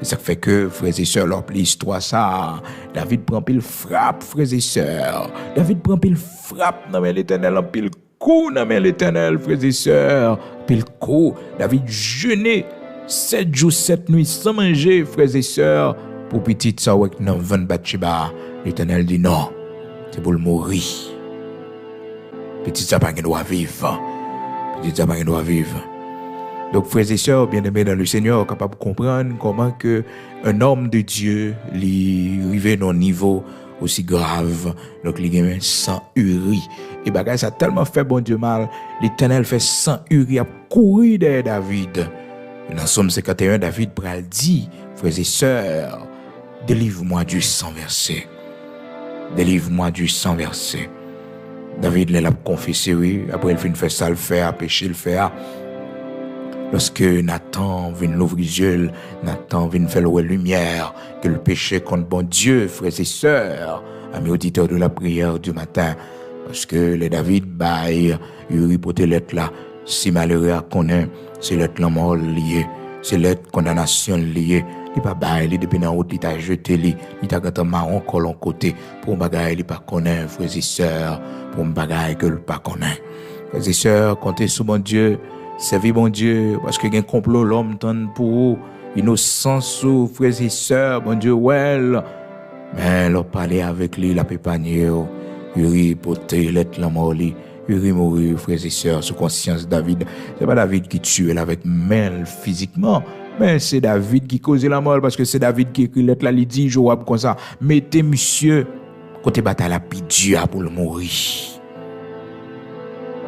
Et ça fait que, frères et sœurs, l'histoire, ça. David prend pile frappe, frères et sœurs. David prend pile frappe, non mais l'éternel, en pile coup, non mais l'éternel, frères et sœurs. Pile coup. David jeûnait 7 jours, 7 nuits sans manger, frères et sœurs. Pour petit ça, ouais, non, 20 Bathsheba. L'éternel dit non. C'est pour le mourir. Petit ça pas doit vivre. Petit ça pas doit vivre. Donc frères et sœurs bien-aimés dans le Seigneur, capable de comprendre comment que un homme de Dieu lui arrive à un niveau aussi grave. Donc il gagne sans Uri. Et bagay ça tellement fait bon Dieu mal, l'Éternel fait sans Uri à courir derrière David. Dans Somme 51, David pral dit, frères et sœurs, délivre-moi du sang versé. Délivre-moi du sang versé. David l'a confessé, oui. Après, il fait ça, le faire, pécher, le faire. Lorsque Nathan vient l'ouvrir les yeux, Nathan vient faire la lumière, que le péché contre bon Dieu, frères et sœurs, amis auditeurs de la prière du matin, parce que les David baille, il pour lettre là, si malheureux à connaître, c'est l'être la mort lié, c'est l'être condamnation liée. Il pas bail, il depuis dans haut, il t'a jeté li, il t'a gâté marron colon côté pour un bagage il pas connaît, frères et sœurs, pour un bagage que le pas connaît. Frères et sœurs, comptez sur mon Dieu, servez mon Dieu, parce que y a un complot l'homme donne pour vous, innocence sous frères et sœurs, mon Dieu, well, mais leur parler avec lui, la pépanier, Uri porter l'être la mort li. Uri mourir, frères et sœurs, sous conscience David. C'est pas David qui tue avec main physiquement, mais c'est David qui cause la mort parce que c'est David qui écrit l'être là, il dit Joab comme ça. Mettez monsieur côté bataille la Dieu pour le mourir.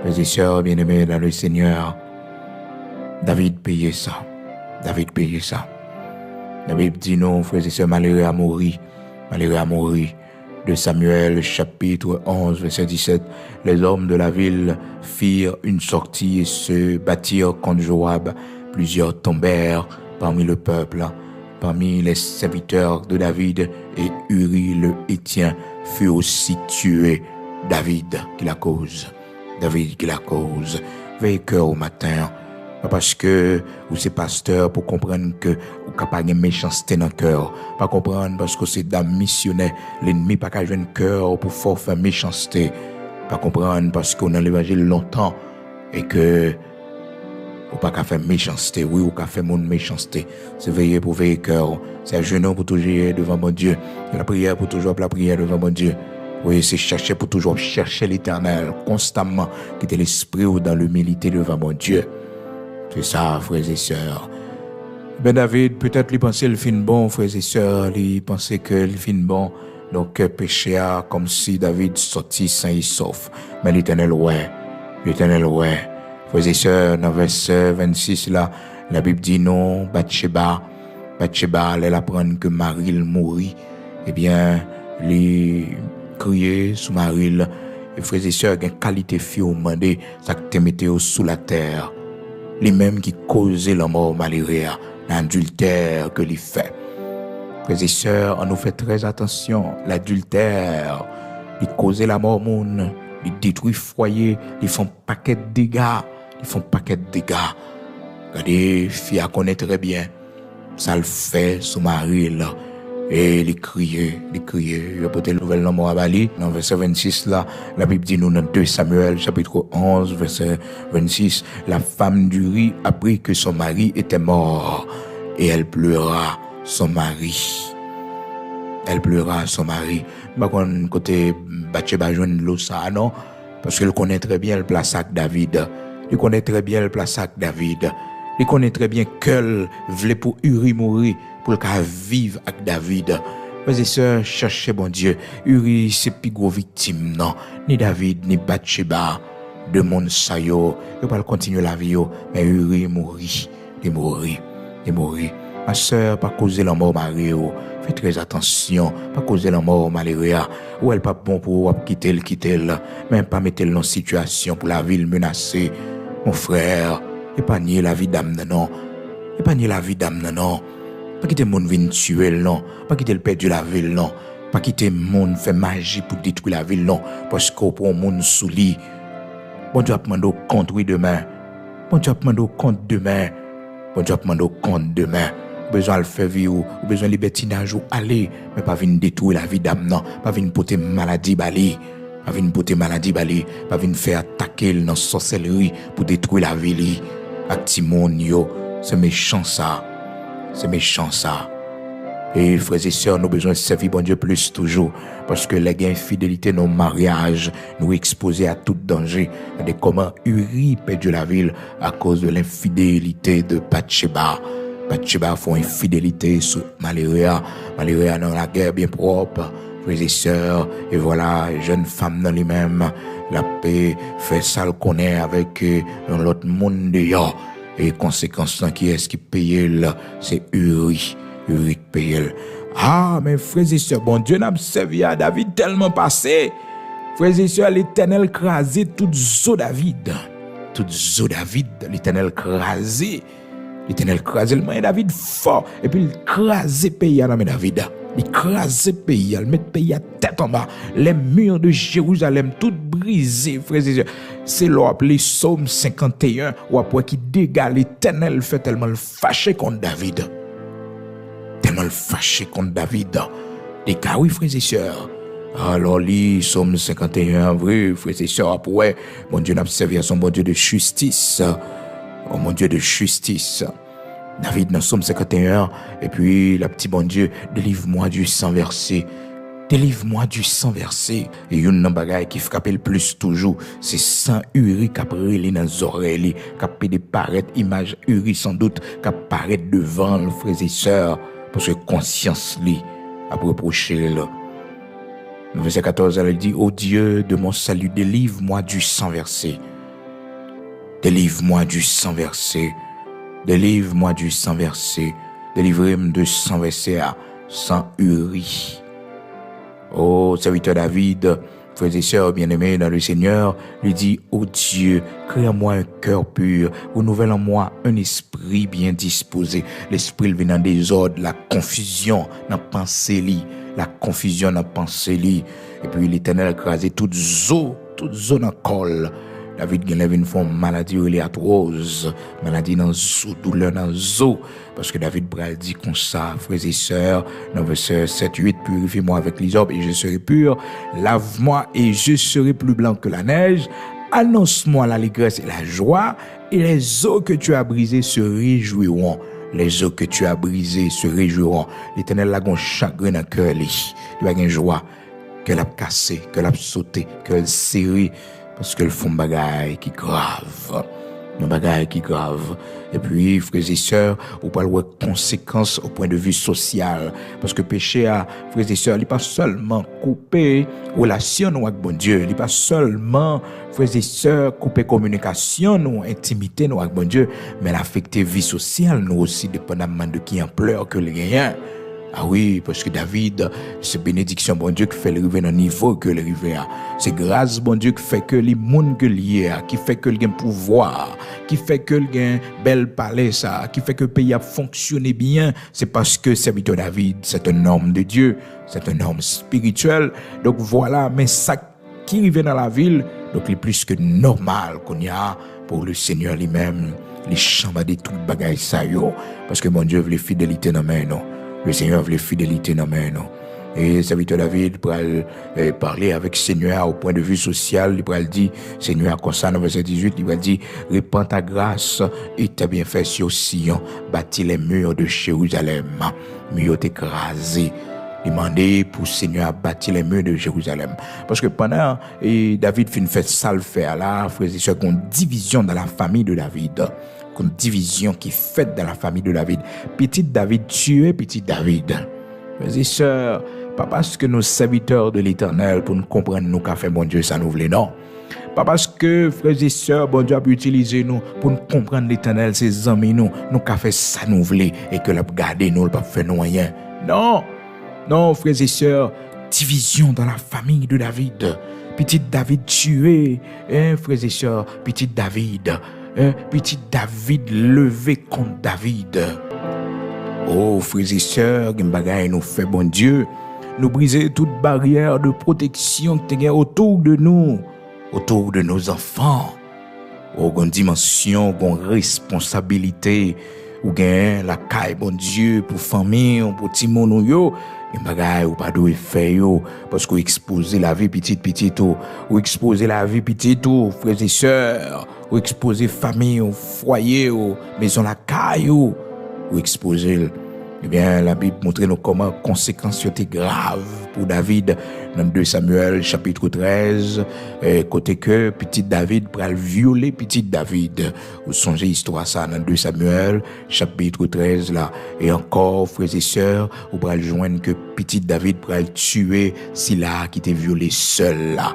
Frères et sœurs bien-aimés dans le Seigneur, David payait ça. David payait ça. David dit non, frères et sœurs, malheureux à mourir. Malheureux à mourir. De Samuel, chapitre 11, verset 17, les hommes de la ville firent une sortie et se battirent contre Joab. Plusieurs tombèrent parmi le peuple, parmi les serviteurs de David, et Uri le Hétien fut aussi tué. David qui la cause. David qui la cause. Veillez cœur au matin. Pas parce que vous êtes pasteur pour comprendre que vous n'avez pas de méchanceté dans le cœur. Pas comprendre parce que c'est d'un missionnaire. L'ennemi n'a pas jouer un cœur pour faire méchanceté. Pas comprendre parce qu'on a l'évangile longtemps et que vous n'avez pas faire méchanceté. Oui, vous n'avez faire mon méchanceté. C'est veiller pour veiller cœur. C'est un genou pour toujours devant mon Dieu. La prière pour toujours la prière devant mon Dieu. Oui, c'est chercher pour toujours chercher l'Éternel constamment. Quitter l'esprit ou dans l'humilité devant mon Dieu. C'est ça, frères et sœurs. Ben David, peut-être il pensait le fin bon, frères et sœurs, il pensait que le fin bon, donc péché a comme si David sortit sain et sauf. Mais l'Éternel ouais, frères et sœurs, dans verset 26 là, la Bible dit non, Bathsheba, elle apprend que Marie mourit, eh bien, il criait sous Marie, Et frères et sœurs, une qualité fille ou demandé, ça que te mettez sous la terre. Les mêmes qui causent la mort malheureux, l'adultère que les fait. Frères et sœurs, on nous fait très attention. L'adultère, il cause la mort monde, il détruit foyer, ils font paquet de dégâts, Regardez, fille à connaître très bien. Ça le fait, son mari là. Et il criait. Il a porté le nouvel nom à Bali. Dans verset 26 là, la Bible dit nous dans 2 Samuel chapitre 11 verset 26, la femme du riz apprit que son mari était mort et elle pleura son mari. Par contre, côté Bathsheba joine l'eau ça non, parce qu'elle connaît très bien le place avec David. Il connaît très bien le place avec David. Il connaît très bien qu'elle voulait pour Uri mourir, pour le cas vivre avec David. Frères et sœurs, cherchez bon Dieu. Uri, c'est plus gros victime, non. Ni David, ni Bathsheba, de monde sa yo. Il va continuer la vie, mais Uri mourit. Il mourit. Ma sœur, pas causer la mort mari, faites très attention, pas causer la mort malheureux. Ou elle pas bon pour quitter elle, même pas mettre elle dans situation pour la ville menacée. Mon frère, épargnez la vie d'âme non. Pas quitter le monde venir tuer non. Pas quitter le perdre la ville non. Pas quitter le monde faire magie pour détruire la ville non. Parce qu'on pour un monde sous lit. Bon Dieu a demandé au compte demain. Besoin de faire vivre, ou besoin de libertinage ou aller, mais pas venir détruire la vie d'âme non. Pas venir porter maladie bali. Pas venir faire attaquer dans sorcellerie pour détruire la vie. Actimonio, c'est méchant ça. Et frères et sœurs, nous avons besoin de servir bon Dieu plus toujours. Parce que les infidélités dans le mariage nous exposent à tout danger. Et comment Uri perd la ville à cause de l'infidélité de Bathsheba. Bathsheba font infidélité sur Malhéria dans la guerre bien propre. Frères et sœurs, et voilà, jeune femme dans lui-même, la paix fait ça le connaît avec l'autre monde dehors. Et conséquence qui est-ce qui paye là, c'est Uri qui paye. Ah, mais frères et sœurs, bon Dieu n'a servi à David tellement passé. Frères et sœurs, l'Éternel crasé toute zo David. L'Éternel crasé le moyen David fort. Et puis il crasé pays à David. Il crasé pays, il met pays à tête en bas. Les murs de Jérusalem, tout brisés, frères et sœurs. C'est l'appelé Psaume 51, ou après qui dégage l'Éternel fait tellement le fâché contre David. Et car oui, frères et sœurs. Alors, lis Psaume 51, vrai, frères et sœurs, après, mon Dieu n'a servi à son bon Dieu de justice. Oh mon Dieu de justice. David dans Psaume 51, et puis la petite bon Dieu, délivre-moi du sang versé. Et une bagaille qui frappe le plus toujours, c'est sang Uri qui apparaît dans les oreilles, qui apparaît des paraître image Uri sans doute, qui apparaît devant les frères et sœurs, parce que conscience li a reproché là. Verset 14, elle dit, ô Dieu de mon salut, délivre-moi du sang versé. Délivrez-moi du sang versé. Délivrez-moi de sang versé à sang Uri. Oh, serviteur David, frères et sœurs bien-aimés dans le Seigneur, lui dit, ô Dieu, crée en moi un cœur pur, renouvelle en moi un esprit bien disposé. L'esprit vient dans désordre, la confusion dans pensée li. Et puis l'Éternel a crasé toute zone en col. David Genève une forme maladie arthrose, maladie dans zo, douleur dans zo. Parce que David Bral dit comme ça, frères et sœurs, dans verset 7-8, purifie-moi avec l'hysope et je serai pur, lave-moi et je serai plus blanc que la neige, annonce-moi l'allégresse et la joie, et les eaux que tu as brisées se réjouiront. L'Éternel a un chagrin dans le cœur, il a une joie, qu'elle a cassé, qu'elle a sauté, qu'elle a serré, parce qu'elle font bagaille qui grave. Et puis, frères et sœurs, on parle de conséquences au point de vue social. Parce que péché, frères et sœurs, il n'est pas seulement couper relation avec bon Dieu. Il n'est pas seulement, frères et sœurs, couper communication ou intimité avec bon Dieu. Mais l'affecter vie sociale, nous aussi, dépendamment de qui en pleure que les gagnants. Ah oui, parce que David, c'est bénédiction, bon Dieu, qui fait le arriver dans le niveau que le arriver à. C'est grâce, bon Dieu, qui fait que les mondes que lié à, qui fait que le pouvoir, qui fait que le bel palais, ça, qui fait que le pays a fonctionné bien. C'est parce que serviteur David, c'est un homme de Dieu, c'est un homme spirituel. Donc voilà, mais ça qui arrive dans la ville, donc il est plus que normal qu'on y a pour le Seigneur lui-même, les chambres de tout bagaille ça yo. Parce que mon Dieu veut les fidélités dans main, non. Le Seigneur veut les fidélités dans main, non. Et serviteur David pour parler avec le Seigneur au point de vue social, il va dire, Seigneur, comme ça, dans verset 18, il va dire, répands ta grâce et tes bienfaits sur Sion, bâtis les murs de Jérusalem, murs écrasés. Demandé pour le Seigneur bâtir les murs de Jérusalem. Parce que pendant David fait ça le faire là, frères et sœurs, qu'on division dans la famille de David. Une division qui est faite dans la famille de David. Petit David tué, petit David. Frères et sœurs, pas parce que nos serviteurs de l'Éternel, pour nous comprendre nous qu'a fait bon Dieu, ça nous voulait, non. Pas parce que, frères et sœurs, bon Dieu a pu utiliser nous pour nous comprendre l'Éternel, ses amis, nous qu'a fait ça nous voulait, et que l'a gardé nous, pas fait nous rien. Non. Non, frères et sœurs, division dans la famille de David. Petit David tué, frères et sœurs, petit David levé contre David. Oh, frères et sœurs, Gimbagay nous fait bon Dieu, nous briser toute barrière de protection qui est autour de nous, autour de nos enfants. Oh, une dimension, une responsabilité, ou gain la caille, bon Dieu, pour famille, pour petit monde, yo. Et bagay ou pas de faire yo parce qu'on expose la vie petite ou exposer la vie petite ou frères et sœurs ou exposer famille au foyer ou maison la caille ou exposer. Eh bien, la Bible montre nous comment conséquences étaient graves pour David dans 2 Samuel chapitre 13, côté que petit David pral violer petit David. Vous songez histoire ça dans 2 Samuel chapitre 13 là. Et encore, frères et sœurs, vous pral joindre que petit David pral tuer Sila qui était violé seul là.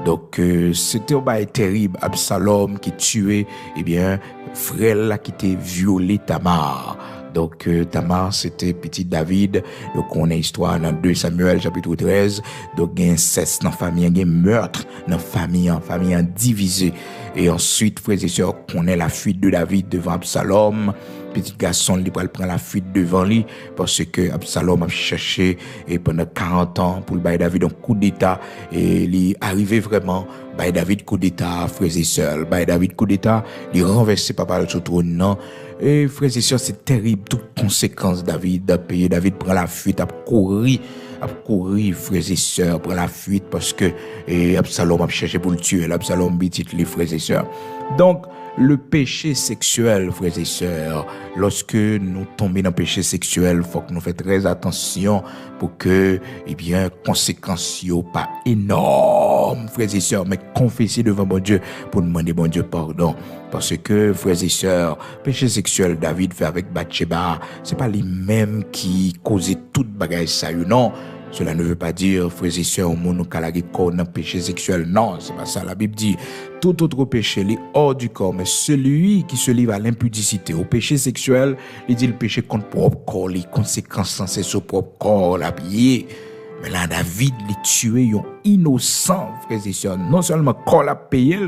Donc, c'était un bail terrible. Absalom qui tuait, eh bien, frère là qui était violé Tamar. Donc, Tamar, c'était petit David. Donc, on a histoire dans 2 Samuel, chapitre 13. Donc, il y a inceste dans la famille, il y a meurtre dans la famille divisée. Et ensuite, frères et sœurs, on a la fuite de David devant Absalom. Petit garçon, il prend la fuite devant lui parce que Absalom a cherché et pendant 40 ans pour le bail David un coup d'état et il est arrivé vraiment bail David coup d'état, frères et sœurs. Bail David coup d'état, il renversé papa le trône, non. Et frères et sœurs, c'est terrible, toute conséquence David a payé. David prend la fuite, a couru, frères et sœurs, prend la fuite parce que Absalom a cherché pour le tuer. Absalom bitit les frères et sœurs. Donc, le péché sexuel, frères et sœurs, lorsque nous tombons dans le péché sexuel, il faut que nous fassions très attention pour que, eh bien, conséquences soient pas énormes, frères et sœurs, mais confesser devant bon Dieu pour demander bon Dieu pardon. Parce que, frères et sœurs, péché sexuel, David fait avec Bathsheba, c'est pas lui-même qui causait toute bagaille ça, non. Cela ne veut pas dire, frères et sœurs, au monde où dans péché sexuel. Non, c'est pas ça. La Bible dit, tout autre péché, il est hors du corps, mais celui qui se livre à l'impudicité, au péché sexuel, il dit le péché contre propre corps, les conséquences censées sur propre corps, la pied. Mais là, David, il tué, un innocent, frères et sœurs. Non seulement corps l'a payé,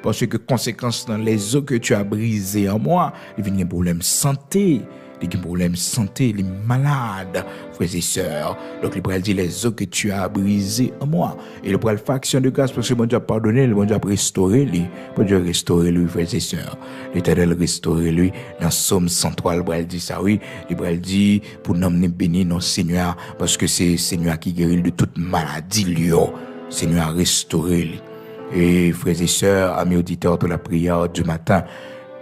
parce que conséquences dans les os que tu as brisés en moi, il vient un problème santé. Il y a des problèmes de santé, les malades, frères et sœurs. Donc, il pourrait dire les os que tu as brisés en moi. Et il pourrait faire action de grâce parce que bon Dieu a pardonné, le bon Dieu a restauré lui. Bon Dieu a restauré lui, frères et sœurs. L'Éternel a restauré lui. Dans Psaume 103, il pourrait dire ça, oui. Il pourrait dire pour nous emmener béni non Seigneur, parce que c'est le Seigneur qui guérit de toute maladie, lui. Seigneur a restauré lui. Et frères et sœurs, amis auditeurs de la prière du matin,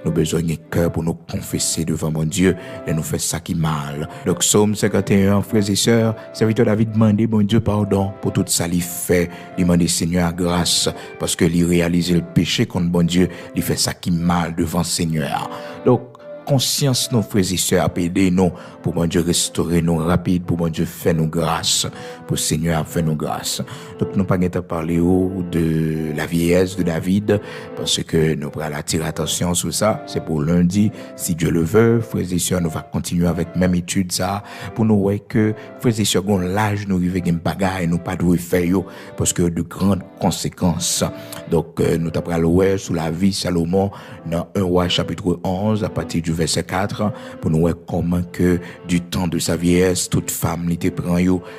nous avons besoin de cœur pour nous confesser devant mon Dieu et nous faire ça qui mal. Donc, Psaume 51, frères et sœurs, serviteur David demandait bon Dieu pardon pour tout ça qu'il fait. Il demandait Seigneur grâce parce que il réalise le péché contre bon Dieu, il fait ça qui mal devant Seigneur. Donc, conscience, nos frères et sœurs, aider nous, pour bon Dieu restaurer nous rapide, pour bon Dieu faire nous grâce, pour Seigneur faire nous grâce. Donc, nous pas à parler de la vieillesse de David, parce que nous pourrons attirer attention sur ça. C'est pour lundi, si Dieu le veut, frères et sœurs, nous va continuer avec même étude ça, pour nous voir que, frères et sœurs, l'âge nous arrive avec bagaille, nous pas de faire, parce que de grandes conséquences. Donc, nous t'apprendrons sur la vie Salomon, dans 1 Roi chapitre 11, à partir du verset 4, pour nous voir comment que, du temps de sa vieillesse, toute femme l'était prend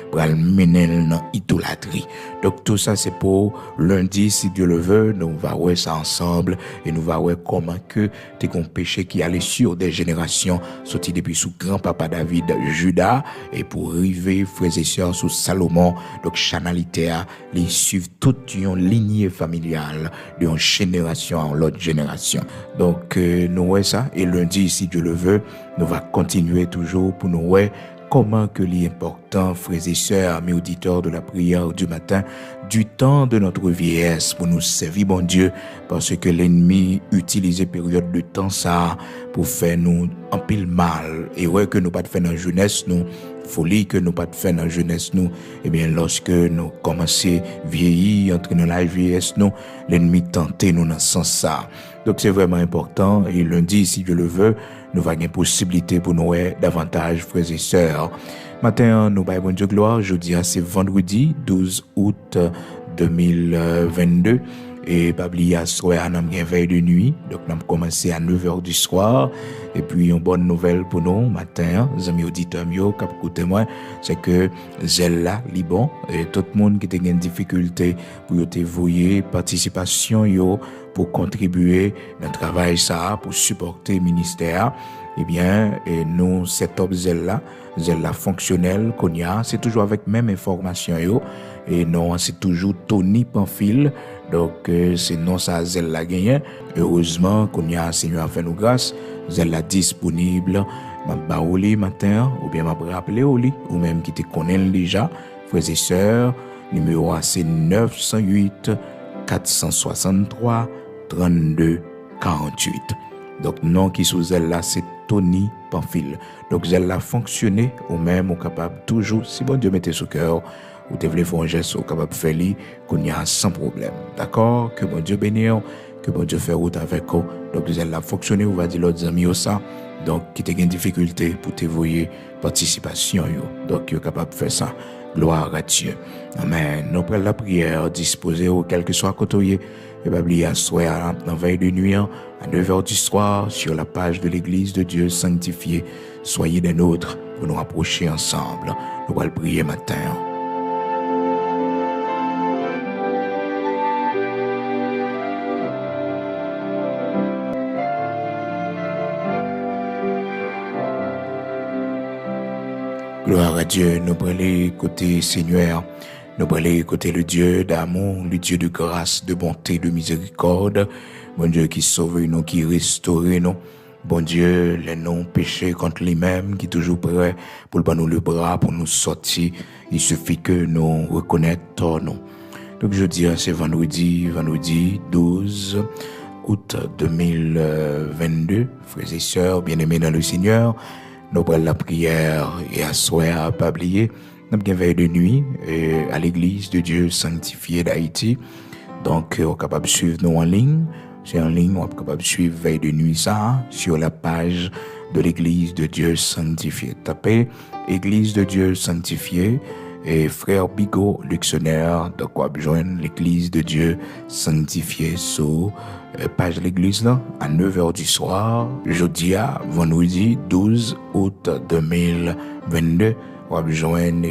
pour le mener dans l'idolâtrie. Donc, tout ça, c'est pour lundi, si Dieu le veut, nous va voir ça ensemble, et nous va voir comment que t'es qu'on péché qui allait sur des générations, sorti depuis sous grand-papa David, Judas, et pour arriver, frères et sœurs, sous Salomon, donc, chanalité, les suivent toute une lignée familiale, d'une génération en l'autre génération. Donc, nous voyons ça, et lundi, si Dieu le veut, nous va continuer toujours pour nous voir comment que l'important, frères et sœurs, amis auditeurs de la prière du matin, du temps de notre vieillesse pour nous servir, bon Dieu, parce que l'ennemi utilise période de temps ça pour faire nous en pile mal. Et ouais, que nous pas de faire dans la jeunesse, nous, folie que nous pas de faire dans la jeunesse, nous, eh bien, lorsque nous commençons à vieillir, entrer dans la vieillesse, nous, l'ennemi tente nous dans ce sens ça. Donc, c'est vraiment important. Et lundi, si Dieu le veut, nous avons une possibilité pour nous davantage, frères et sœurs. Matin, nous avons bon Dieu gloire. Jeudi, c'est vendredi 12 août 2022. Et Babli a soir, nous avons une veille de nuit. Donc, nous avons commencé à 9h du soir. Et puis, une bonne nouvelle pour nous, matin, les amis auditeurs, cap écoutez moi, c'est que Zella, Liban, et tout le monde qui a une difficulté pour te voyer, participation, pour contribuer dans le travail, ça, pour supporter le ministère. Eh bien, et nous, cet homme Zella fonctionnel qu'on y a, c'est toujours avec même information, et non, c'est toujours Tony Panfil. Donc, c'est non ça, Zella gagné. Heureusement qu'on y a, Seigneur, fait nous grâce. Zella disponible. M'a baouli matin, ou bien m'a rappelé au lit, ou même qui te connaît déjà, frères et sœurs. Numéro c'est 908 463 32 48. Donc, nom qui sous Zella, c'est Tony Panfil. Donc, Zella fonctionné, ou même, ou capable toujours, si bon Dieu mettez sous cœur, ou te voulez faire un geste, ou capable de faire li, qu'on y a sans problème. D'accord? Que bon Dieu bénisse, que bon Dieu fait route avec vous. Donc, Zella fonctionné, ou va dire l'autre amis au ça. Donc, qui te gagne difficulté pour te voyer participation, donc, vous capable de faire ça. Gloire à Dieu. Amen. Nous prenons la prière disposée ou quel que soit côté. Et Babli à soir, en veille de nuit, à 9h du soir, sur la page de l'Église de Dieu sanctifiée. Soyez des nôtres pour nous rapprocher ensemble. Nous allons prier matin. Gloire à Dieu, nous prenons côté Seigneur, nous prenons côté le Dieu d'amour, le Dieu de grâce, de bonté, de miséricorde, bon Dieu qui sauve nous, qui restaure nous, bon Dieu, les non péchés contre lui-même, qui est toujours prêt pour nous le bras, pour nous sortir, il suffit que nous reconnaissons nous. Donc je dis, c'est vendredi 12 août 2022, frères et sœurs, bien-aimés dans le Seigneur, nous prenons la prière et à soir, pas oublier. Nous avons une veille de nuit à l'église de Dieu sanctifié d'Haïti. Donc, on est capable de suivre nous en ligne. C'est en ligne, on est capable de suivre veille de nuit ça sur la page de l'église de Dieu sanctifié. Tapez Église de Dieu sanctifié et Frère Bigot, dictionnaire, donc on va joindre l'église de Dieu sanctifié sur page de l'église là, à 9h du soir, jeudi à vendredi 12 août 2022. On va joindre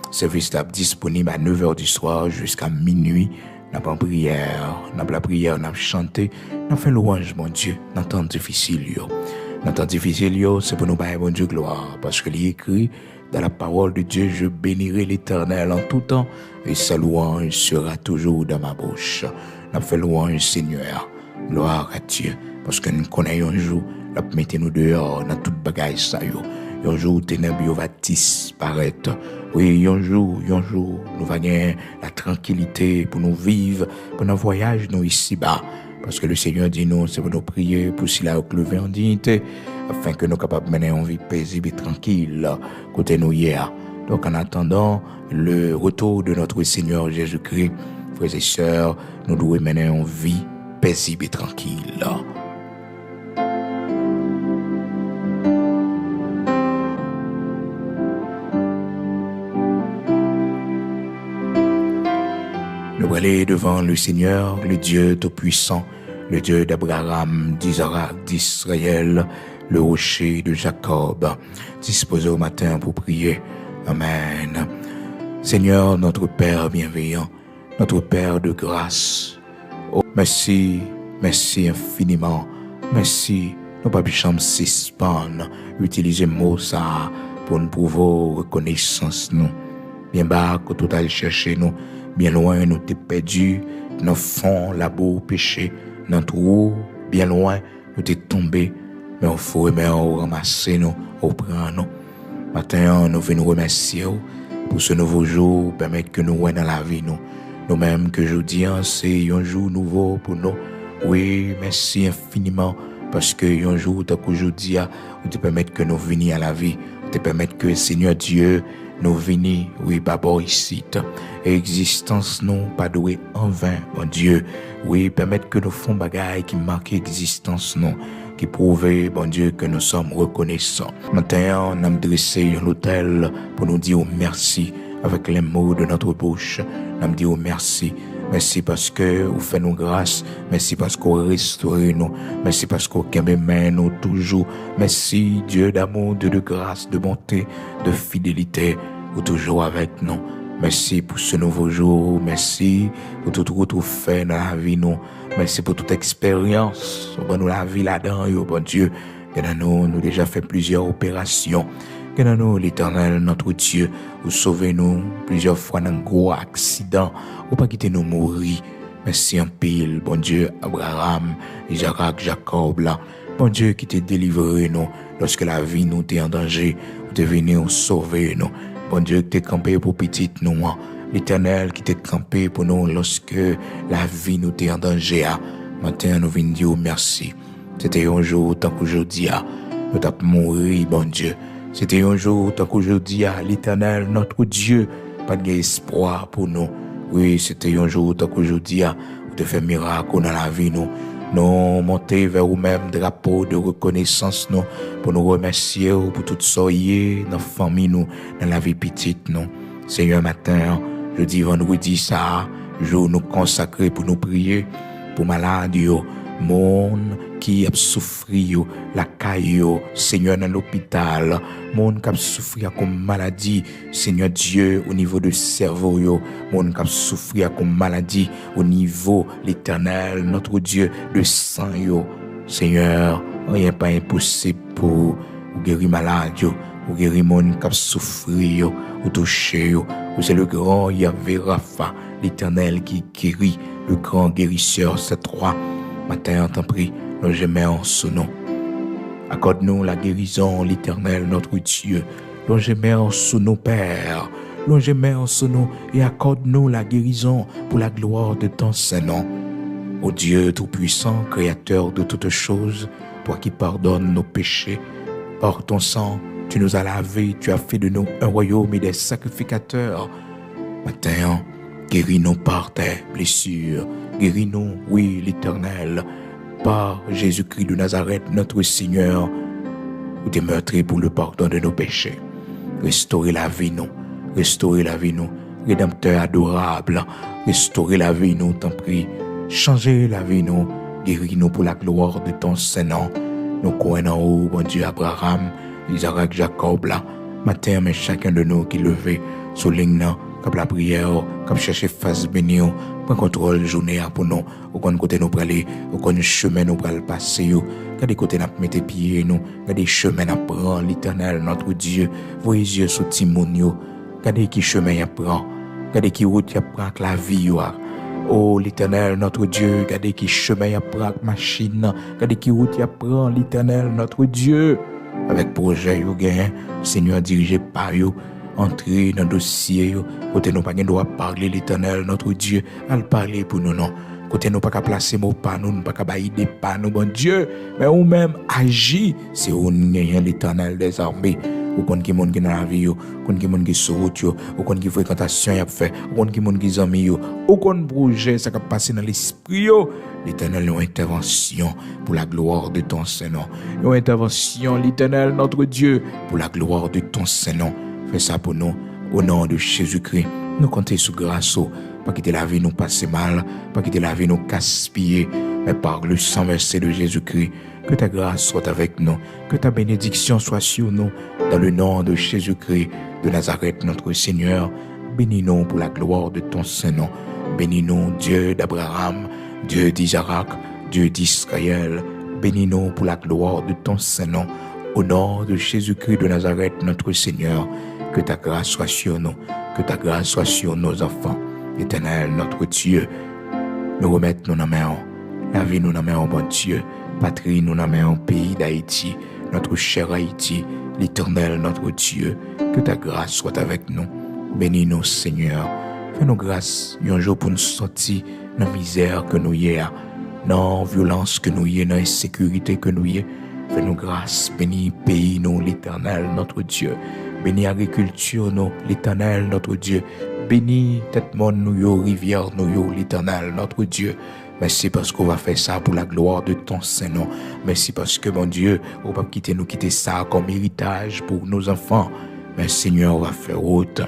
service là disponible à 9h du soir jusqu'à minuit. N'a pas prière, n'a pas la prière, n'a chanté, n'a fait louange, mon Dieu, dans temps difficile, yo. Dans temps difficile, yo, c'est pour nous bailler, mon Dieu, gloire, parce que il est écrit dans la parole de Dieu, je bénirai l'Éternel en tout temps, et sa louange sera toujours dans ma bouche. N'a fait louange, Seigneur, gloire à Dieu, parce que nous connaissons un jour, la mettez nous dehors, dans toute bagaille, ça, yo. Un jour, ténèbres va disparaître. Oui, un jour, nous va gagner la tranquillité pour nous vivre, pour nos voyages, nous ici-bas. Parce que le Seigneur dit nous, c'est pour nous prier, pour s'il a levé en dignité, afin que nous capables de mener une vie paisible et tranquille, côté nous hier. Donc en attendant le retour de notre Seigneur Jésus-Christ, frères et sœurs, nous devons mener une vie paisible et tranquille. Nous allons devant le Seigneur, le Dieu Tout-Puissant, le Dieu d'Abraham, d'Isaac, d'Israël, le rocher de Jacob, disposé au matin pour prier. Amen. Seigneur, notre Père bienveillant, notre Père de grâce, oh, merci infiniment, merci, nous pas besoin de suspendre, utiliser le mot ça pour nous prouver reconnaissance nous. Bien bas, quand tout allait chercher nous, bien loin, nous t'es perdu, dans le fond, là-bas, péché, dans le trou, bien loin, nous t'es tombé, mais on faut ramasser nous, on prend nous. Maintenant, nous venons remercier pour ce nouveau jour, permettre que nous voyons dans la vie, nous-mêmes, que je dis, c'est un jour nouveau pour nous. Oui, merci infiniment, parce que un jour, tant qu'aujourd'hui, on te permet que nous venions à la vie, on te permet que Seigneur Dieu, nous venons, oui, d'abord ici, existence non pas douée en vain, mon Dieu, oui, permettre que nous fassions bagaille qui marquent existence non, qui prouve, bon Dieu, que nous sommes reconnaissants. Maintenant, on a dressé l'autel pour nous dire merci avec les mots de notre bouche. On a dit merci. Merci parce que vous faites nous grâce. Merci parce que vous restaurez nous. Merci parce que vous aimez nous toujours. Merci Dieu d'amour, Dieu de grâce, de bonté, de fidélité. Vous toujours avec nous. Merci pour ce nouveau jour. Merci pour tout ce que vous faites dans la vie nous. Merci pour toute expérience. Bon, nous la vie là-dedans, bon Dieu. Que nous déjà fait plusieurs opérations. Que nous, l'Éternel, notre Dieu, vous sauvez-nous plusieurs fois dans un gros accident, ou pas quitter nous mourir. Merci en pile, bon Dieu, Abraham, Isaac, Jacob, là. Bon Dieu qui t'a délivré nous, lorsque la vie nous était en danger, vous t'es venu nous sauver nous. Bon Dieu qui t'es campé pour petite nous, l'Éternel qui t'es campé pour nous lorsque la vie nous était en danger. Maintenant, nous venons dire merci. C'était un jour, tant qu'aujourd'hui, nous t'avons mouru, bon Dieu. C'était un jour, tant qu'aujourd'hui, l'Éternel, notre Dieu, pas d'espoir pour nous. Oui, c'était un jour, tant qu'aujourd'hui, vous te fait miracle dans la vie, nous. Nous monter vers vous-même, drapeau de reconnaissance, nous, pour nous remercier pour tout soyez dans la famille, nous, dans la vie petite, nous. Seigneur, matin, jeudi, vendredi, ça, jour nous consacrer pour nous prier, pour malades, monde qui a souffert la caillou, Seigneur, dans l'hôpital, monde qui a souffert comme maladie, Seigneur Dieu, au niveau du cerveau, monde qui a souffert comme maladie, au niveau l'Éternel, notre Dieu, de sang, Seigneur, rien n'est pas impossible pour guérir malade, pour guérir monde qui a souffert, ou touché, c'est le grand Yahvé Rapha, l'Éternel qui guérit, le grand guérisseur, c'est toi. Matin, t'en prie, nous gemmes en son nom. Accorde-nous la guérison, l'Éternel, notre Dieu. Nous gemmes en son nom, Père. Nous gemmes en son nom et accorde-nous la guérison pour la gloire de ton Saint-Nom. Ô Dieu Tout-Puissant, Créateur de toutes choses, toi qui pardonnes nos péchés, par ton sang, tu nous as lavés, tu as fait de nous un royaume et des sacrificateurs. Matin, guéris-nous par tes blessures. Guéris-nous, oui, l'Éternel, par Jésus-Christ de Nazareth, notre Seigneur, où tu es meurtri pour le pardon de nos péchés. Restaurez la vie, nous. Restaurez la vie, nous. Rédempteur adorable. Restaurez la vie, nous, t'en prie. Changez la vie, nous. Guéris-nous pour la gloire de ton Saint-Nom. Nous croyons en haut, bon Dieu, Abraham, Isaac, Jacob, là. Matin, mais chacun de nous qui levé, souligne, comme la prière, comme chercher face bénie, prend contrôle journée pour nous, au côté nous aller, au chemin nous aller passer, des côtés nous mettre pieds nous, des chemins nous prendre l'Éternel notre Dieu, vos yeux sous Timonio, des qui chemin y prend, des qui route y prend la vie oh l'Éternel notre Dieu, des qui chemin y prend machine, des qui route y prend l'Éternel notre Dieu, avec projet yo gain, Seigneur dirigé par yo. Entrer dans le dossier, côté nous pas droit parler l'Éternel, notre Dieu, à le parler pour nous, non. Côté nous pas qu'à placer mot pas nous pas qu'à bailler des pas nous bon Dieu, mais ou même agit, c'est où l'Éternel des armées. Ou kon ki moun ki dans la vie yo, kon ki moun ki sur route yo, ou kon ki fréquentation y a fait, ou kon ki moun ki zami yo, ou kon projet ça qui passe dans l'esprit yo. L'Éternel une intervention pour la gloire de ton Saint-Nom. Une intervention, l'Éternel notre Dieu, pour la gloire de ton Saint-Nom. Fais ça pour nous au nom de Jésus-Christ. Nous comptons sous grâce, pas quitter la vie nous passer mal, pas quitter la vie nous gaspiller, mais par le sang versé de Jésus-Christ. Que ta grâce soit avec nous, que ta bénédiction soit sur nous, dans le nom de Jésus-Christ de Nazareth, notre Seigneur. Bénis-nous pour la gloire de ton Saint-Nom. Bénis-nous, Dieu d'Abraham, Dieu d'Isaac, Dieu d'Israël. Bénis-nous pour la gloire de ton Saint-Nom. Au nom de Jésus-Christ de Nazareth, notre Seigneur, que ta grâce soit sur nous, que ta grâce soit sur nos enfants. Éternel, notre Dieu, nous remettons nos mains, la vie nous mains, bon Dieu. Patrie, nous mains au pays d'Haïti, notre cher Haïti, l'Éternel, notre Dieu, que ta grâce soit avec nous. Bénis-nous, Seigneur. Fais-nous grâce, un jour pour nous sortir dans la misère que nous y avons, dans la violence que nous y avons, dans l'insécurité que nous y avons. Fais-nous grâce, bénis pays, nous, l'Éternel, notre Dieu. Bénis agriculture, nous, l'Éternel, notre Dieu. Bénis tête monde, nous, rivière, nous, l'Éternel, notre Dieu. Merci parce qu'on va faire ça pour la gloire de ton Saint-Nom. Merci parce que, mon Dieu, on va pas quitter ça comme héritage pour nos enfants. Mais Seigneur, on va faire route.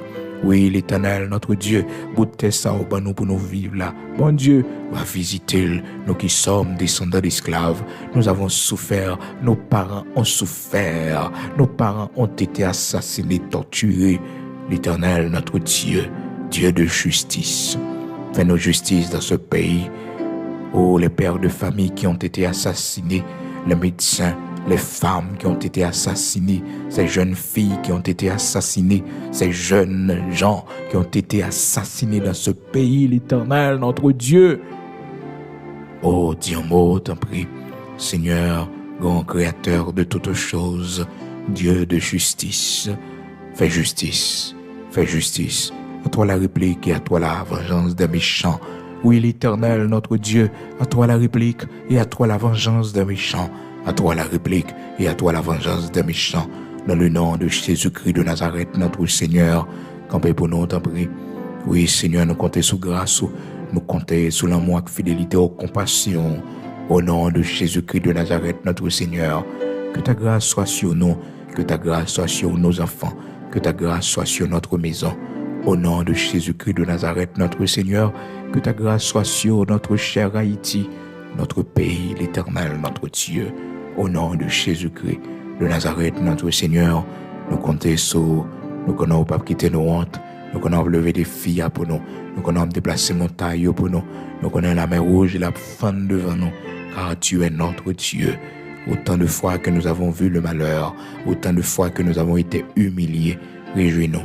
Oui, l'Éternel, notre Dieu, boutez ça au bas nous pour nous vivre là. Bon Dieu, va visiter nous qui sommes descendants d'esclaves. Nous avons souffert, nos parents ont souffert, nos parents ont été assassinés, torturés. L'Éternel, notre Dieu, Dieu de justice. Fais-nous justice dans ce pays. Oh, les pères de famille qui ont été assassinés, les médecins, les femmes qui ont été assassinées, ces jeunes filles qui ont été assassinées, ces jeunes gens qui ont été assassinés dans ce pays, l'Éternel, notre Dieu. Oh, dis un mot, t'en prie. Seigneur, grand créateur de toutes choses, Dieu de justice, fais justice, fais justice. À toi la réplique et à toi la vengeance des méchants. Oui, l'Éternel, notre Dieu, à toi la réplique et à toi la vengeance des méchants. À toi la réplique et à toi la vengeance des méchants. Dans le nom de Jésus-Christ de Nazareth, notre Seigneur, campez pour nous, t'en prie. Oui, Seigneur, nous comptons sous grâce, nous comptons sous l'amour, fidélité, aux compassion. Au nom de Jésus-Christ de Nazareth, notre Seigneur, que ta grâce soit sur nous, que ta grâce soit sur nos enfants, que ta grâce soit sur notre maison. Au nom de Jésus-Christ de Nazareth, notre Seigneur, que ta grâce soit sur notre cher Haïti, notre pays, l'Éternel, notre Dieu. Au nom de Jésus-Christ de Nazareth, notre Seigneur, nous comptons sur, nous connaissons pas quitter nos hontes, nous connaissons lever des filles pour nous, nous connaissons déplacer montagne pour nous, nous connaissons la mer rouge et la fente devant nous, car tu es notre Dieu. Autant de fois que nous avons vu le malheur, autant de fois que nous avons été humiliés, réjouis-nous,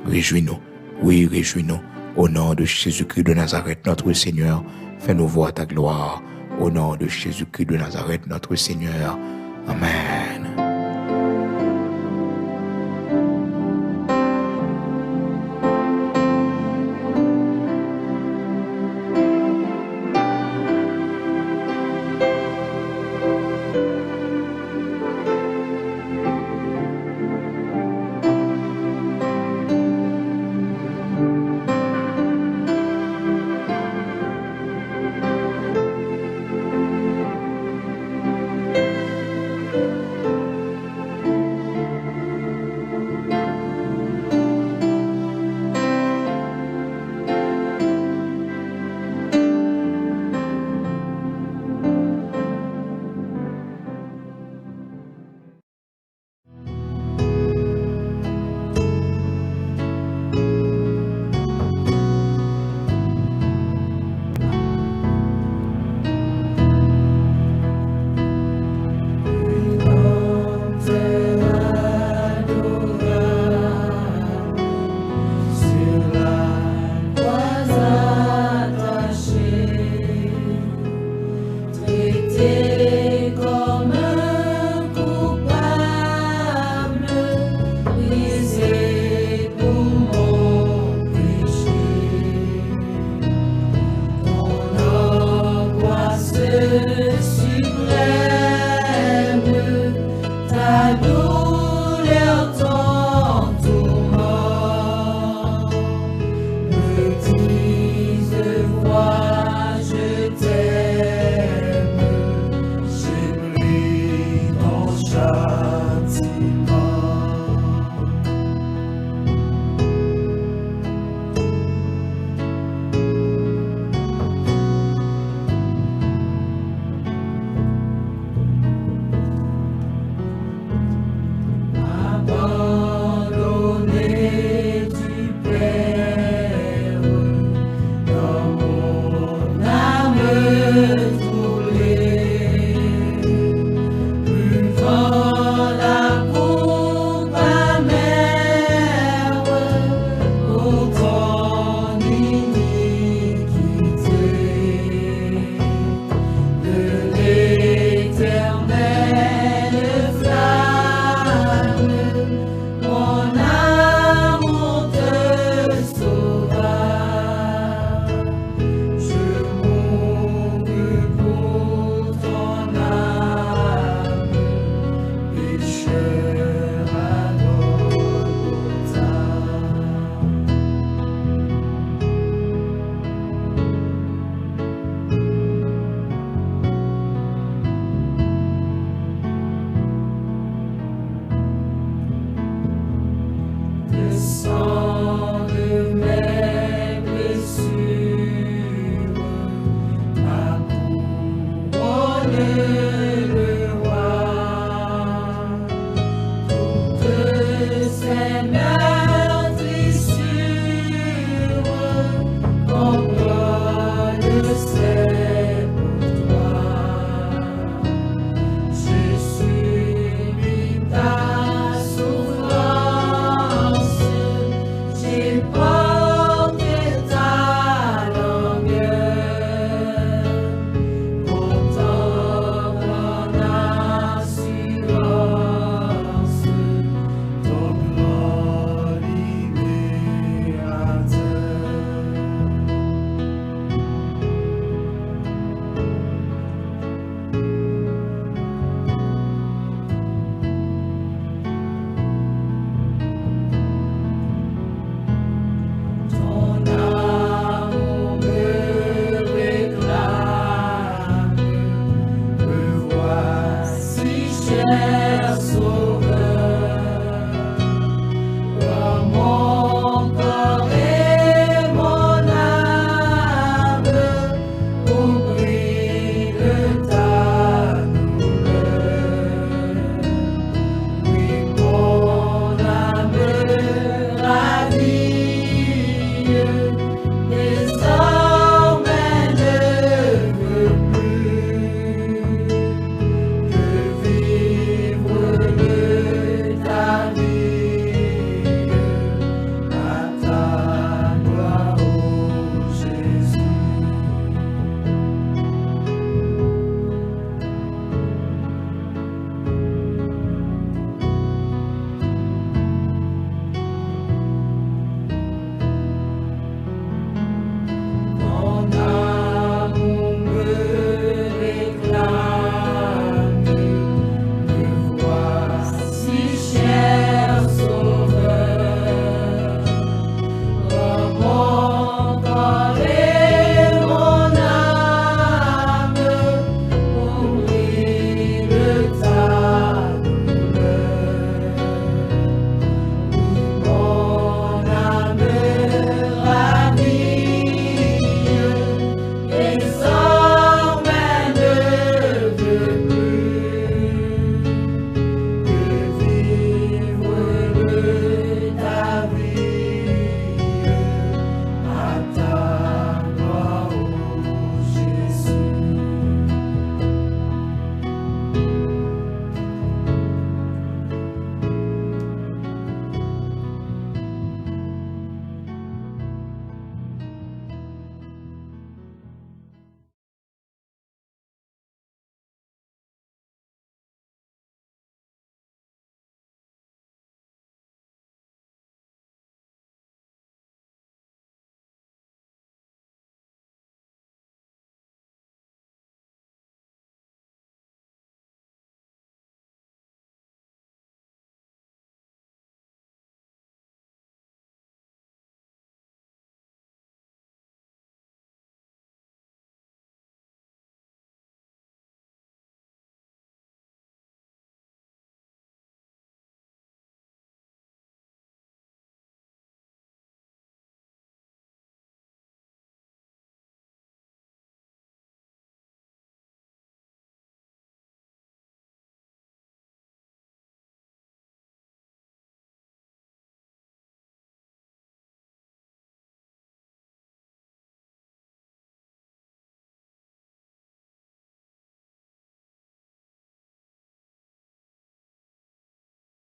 réjouis-nous. Oui, réjouis-nous. Au nom de Jésus-Christ de Nazareth, notre Seigneur, fais-nous voir ta gloire. Au nom de Jésus-Christ de Nazareth, notre Seigneur. Amen. Dieu.